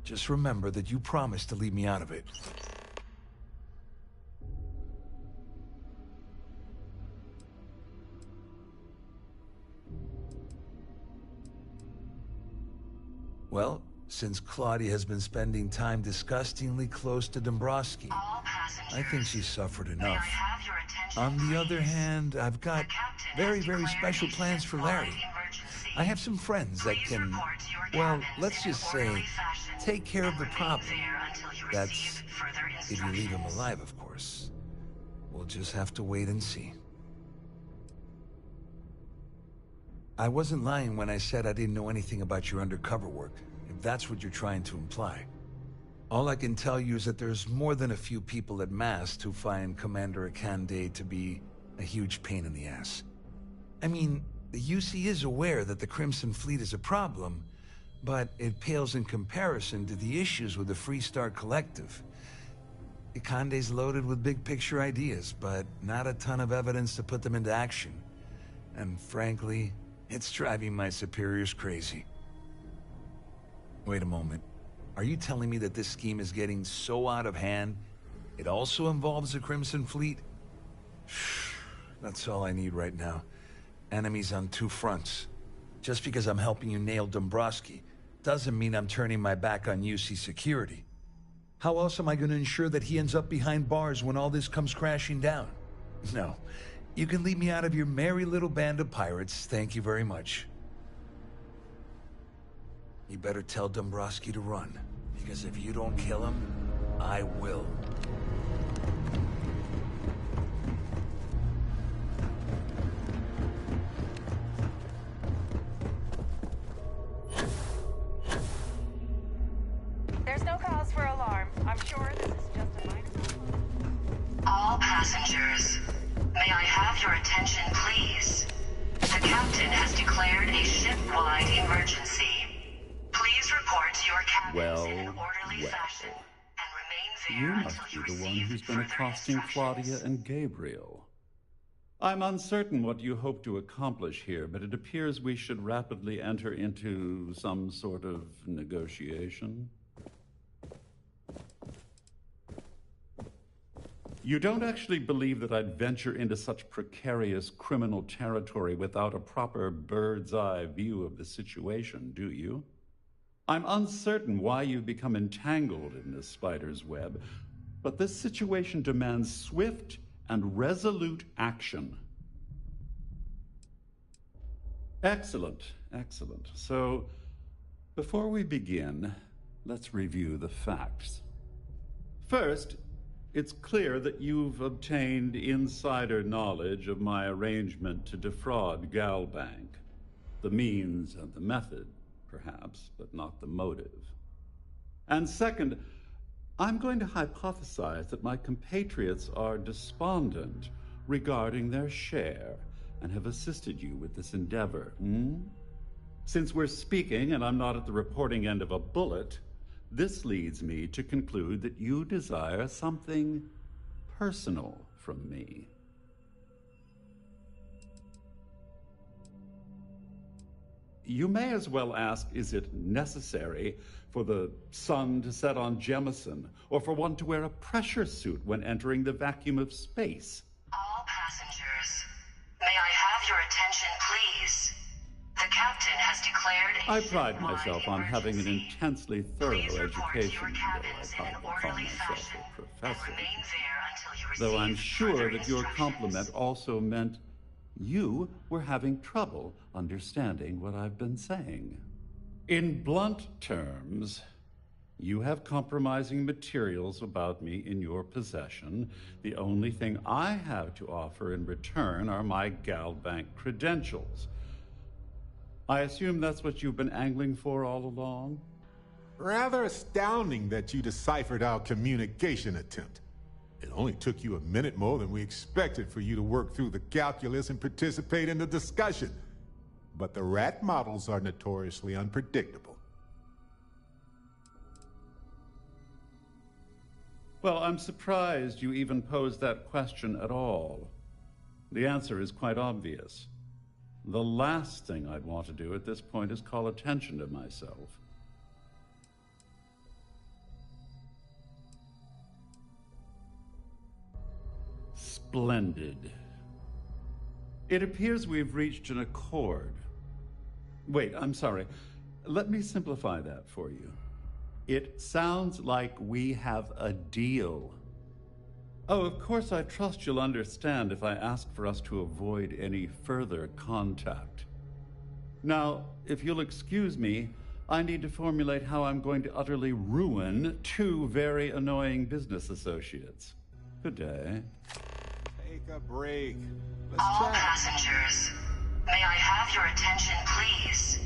Just remember that you promised to leave me out of it. Well, since Claudia has been spending time disgustingly close to Dombrowski, I think she's suffered enough. On the other hand, I've got very, very special plans for Larry. I have some friends that can, well, let's just say, take care of the problem. That's if you leave him alive, of course. We'll just have to wait and see. I wasn't lying when I said I didn't know anything about your undercover work, if that's what you're trying to imply. All I can tell you is that there's more than a few people at Mast who find Commander Akande to be a huge pain in the ass. I mean, the UC is aware that the Crimson Fleet is a problem, but it pales in comparison to the issues with the Freestar Collective. Akande's loaded with big-picture ideas, but not a ton of evidence to put them into action. And frankly, it's driving my superiors crazy. Wait a moment. Are you telling me that this scheme is getting so out of hand, it also involves the Crimson Fleet? That's all I need right now. Enemies on two fronts. Just because I'm helping you nail Dombrowski doesn't mean I'm turning my back on UC security. How else am I going to ensure that he ends up behind bars when all this comes crashing down? No. You can leave me out of your merry little band of pirates, thank you very much. You better tell Dombrowski to run, because if you don't kill him, I will. There's no cause for alarm. I'm sure this is just a minor... All passengers, may I have your attention, please? The captain has declared a ship-wide emergency. Please report to your cabins in an orderly fashion and You remain there must until be you the one receive who's been further accosting Claudia and Gabriel. I'm uncertain what you hope to accomplish here, but it appears we should rapidly enter into some sort of negotiation. You don't actually believe that I'd venture into such precarious criminal territory without a proper bird's-eye view of the situation, do you? I'm uncertain why you've become entangled in this spider's web, but this situation demands swift and resolute action. Excellent, excellent. So, before we begin, let's review the facts. First, it's clear that you've obtained insider knowledge of my arrangement to defraud Galbank. The means and the method, perhaps, but not the motive. And second, I'm going to hypothesize that my compatriots are despondent regarding their share and have assisted you with this endeavor. Since we're speaking and I'm not at the reporting end of a bullet, this leads me to conclude that you desire something personal from me. You may as well ask, is it necessary for the sun to set on Jemison, or for one to wear a pressure suit when entering the vacuum of space? All passengers, may I have your attention, please? The captain has declared a I pride ship-wide myself on having an intensely thorough education, though I hardly call myself a professor. Though I'm sure that your compliment also meant you were having trouble understanding what I've been saying. In blunt terms, you have compromising materials about me in your possession. The only thing I have to offer in return are my GalBank credentials. I assume that's what you've been angling for all along? Rather astounding that you deciphered our communication attempt. It only took you a minute more than we expected for you to work through the calculus and participate in the discussion. But the rat models are notoriously unpredictable. Well, I'm surprised you even posed that question at all. The answer is quite obvious. The last thing I'd want to do at this point is call attention to myself. Splendid. It appears we've reached an accord. Wait, I'm sorry. Let me simplify that for you. It sounds like we have a deal. Oh, of course, I trust you'll understand if I ask for us to avoid any further contact. Now, if you'll excuse me, I need to formulate how I'm going to utterly ruin two very annoying business associates. Good day. Take a break. Let's All chat. passengers, may I have your attention, please?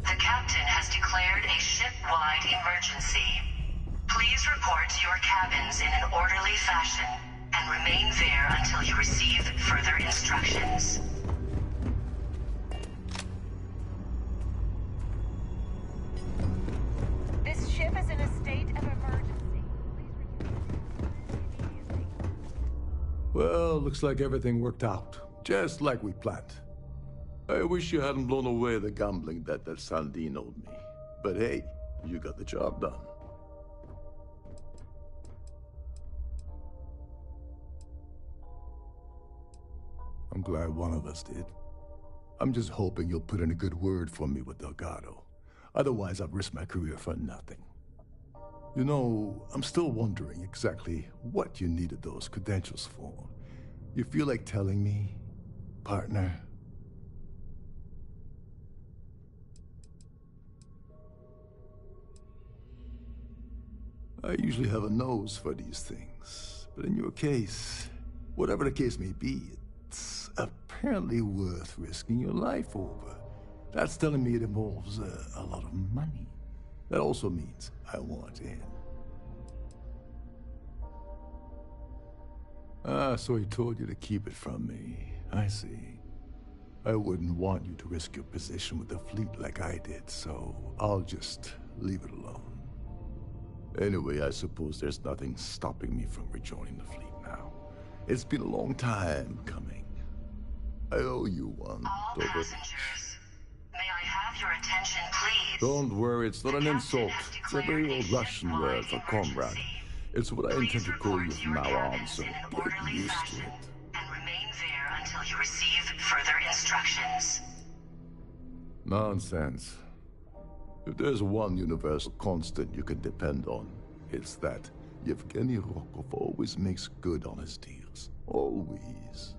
The captain has declared a ship-wide emergency. Please report to your cabins in an orderly fashion and remain there until you receive further instructions. This ship is in a state of emergency. Well, looks like everything worked out, just like we planned. I wish you hadn't blown away the gambling debt that Sandine owed me. But hey, you got the job done. I'm glad one of us did. I'm just hoping you'll put in a good word for me with Delgado. Otherwise, I've risked my career for nothing. You know, I'm still wondering exactly what you needed those credentials for. You feel like telling me, partner? I usually have a nose for these things, but in your case, whatever the case may be, it's apparently worth risking your life over. That's telling me it involves a lot of money. That also means I want in. Ah, so he told you to keep it from me. I see. I wouldn't want you to risk your position with the fleet like I did, so I'll just leave it alone. Anyway, I suppose there's nothing stopping me from rejoining the fleet now. It's been a long time coming. I owe you one, All passengers, may I have your attention, please? Don't worry, it's not an insult. It's a very old Russian word for comrade. It's what I intend to call you from now on, so get used to it. And remain there until you receive further instructions. Nonsense. If there's one universal constant you can depend on, it's that Yevgeny Rokov always makes good on his deals. Always.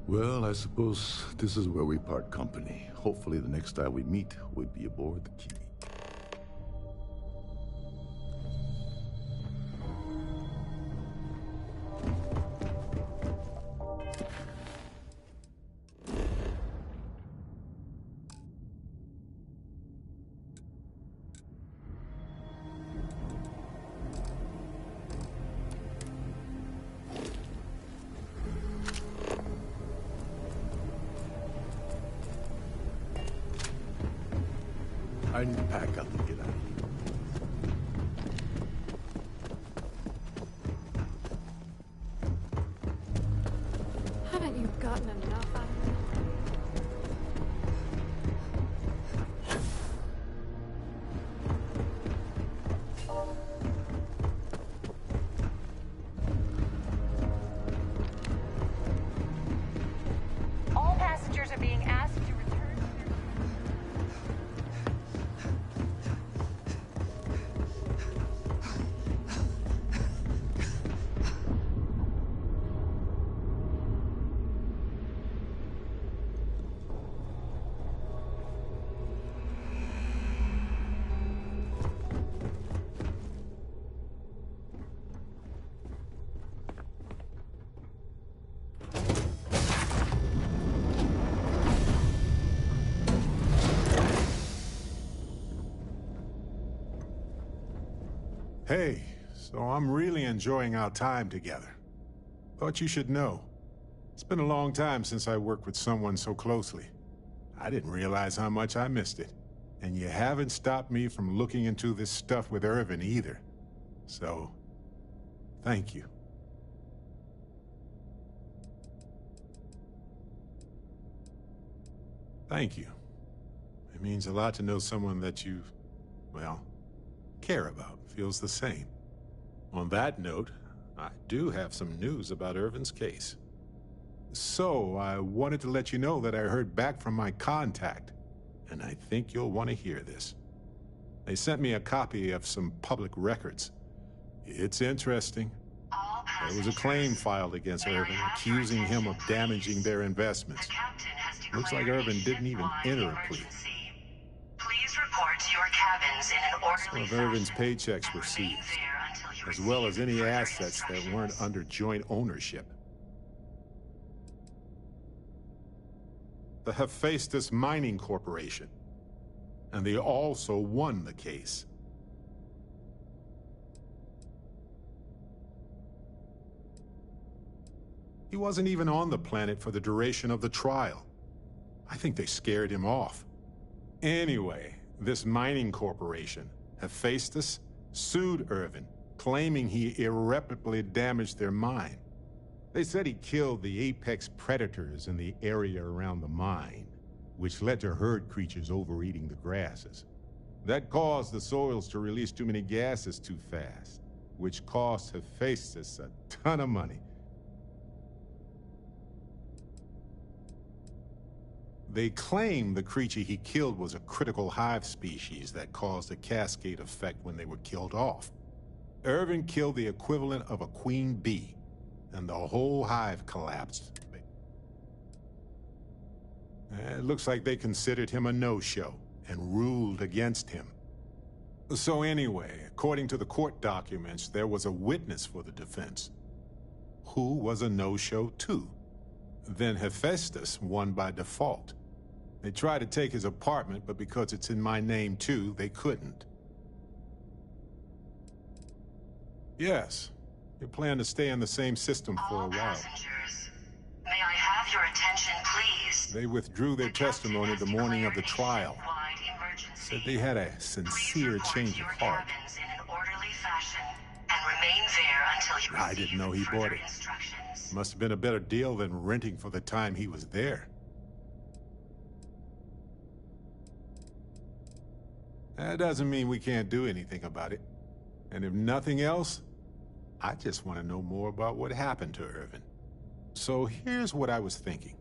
Well, I suppose this is where we part company. Hopefully the next time we meet, we'll be aboard the Key. Time to pack up and get out of here. Haven't you gotten enough out of me? All passengers are being asked to return to their... Hey, so I'm really enjoying our time together. Thought you should know. It's been a long time since I worked with someone so closely. I didn't realize how much I missed it. And you haven't stopped me from looking into this stuff with Irvin either. So, thank you. Thank you. It means a lot to know someone that you, well, care about feels the same. On that note, I do have some news about Irvin's case. So, I wanted to let you know that I heard back from my contact, and I think you'll want to hear this. They sent me a copy of some public records. It's interesting. There was a claim filed against Irvin, accusing him of damaging their investments. Looks like Irvin didn't even enter a plea. Please report to your cabins in an orderly Some of Irvin's paychecks were seized, as well as any assets that weren't under joint ownership. The Hephaestus Mining Corporation, and they also won the case. He wasn't even on the planet for the duration of the trial. I think they scared him off. Anyway, this mining corporation, Hephaestus, sued Irvin, claiming he irreparably damaged their mine. They said he killed the apex predators in the area around the mine, which led to herd creatures overeating the grasses. That caused the soils to release too many gases too fast, which cost Hephaestus a ton of money. They claim the creature he killed was a critical hive species that caused a cascade effect when they were killed off. Irvin killed the equivalent of a queen bee, and the whole hive collapsed. It looks like they considered him a no-show and ruled against him. So anyway, according to the court documents, there was a witness for the defense, who was a no-show too. Then Hephaestus won by default. They tried to take his apartment, but because it's in my name too, they couldn't. Yes, you plan to stay in the same system for a while. Passengers, may I have your attention, please? They withdrew their testimony the morning of the trial. Said they had a sincere change of heart. In an orderly fashion, and remain there until you I didn't know he bought it. Must have been a better deal than renting for the time he was there. That doesn't mean we can't do anything about it. And if nothing else, I just want to know more about what happened to Irvin. So here's what I was thinking.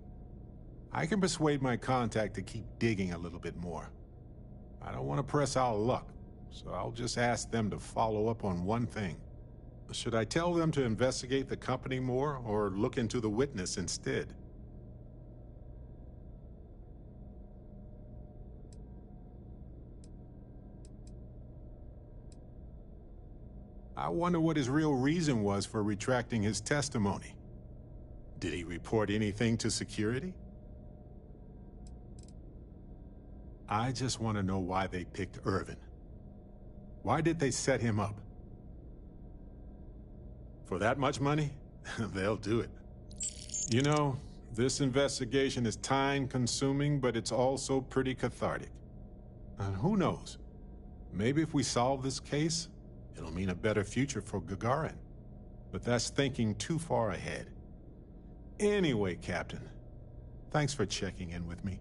I can persuade my contact to keep digging a little bit more. I don't want to press our luck, so I'll just ask them to follow up on one thing. Should I tell them to investigate the company more, or look into the witness instead? I wonder what his real reason was for retracting his testimony. Did he report anything to security? I just want to know why they picked Irvin. Why did they set him up? For that much money? They'll do it. You know, this investigation is time-consuming, but it's also pretty cathartic. And who knows? Maybe if we solve this case, it'll mean a better future for Gagarin. But that's thinking too far ahead. Anyway, Captain, thanks for checking in with me.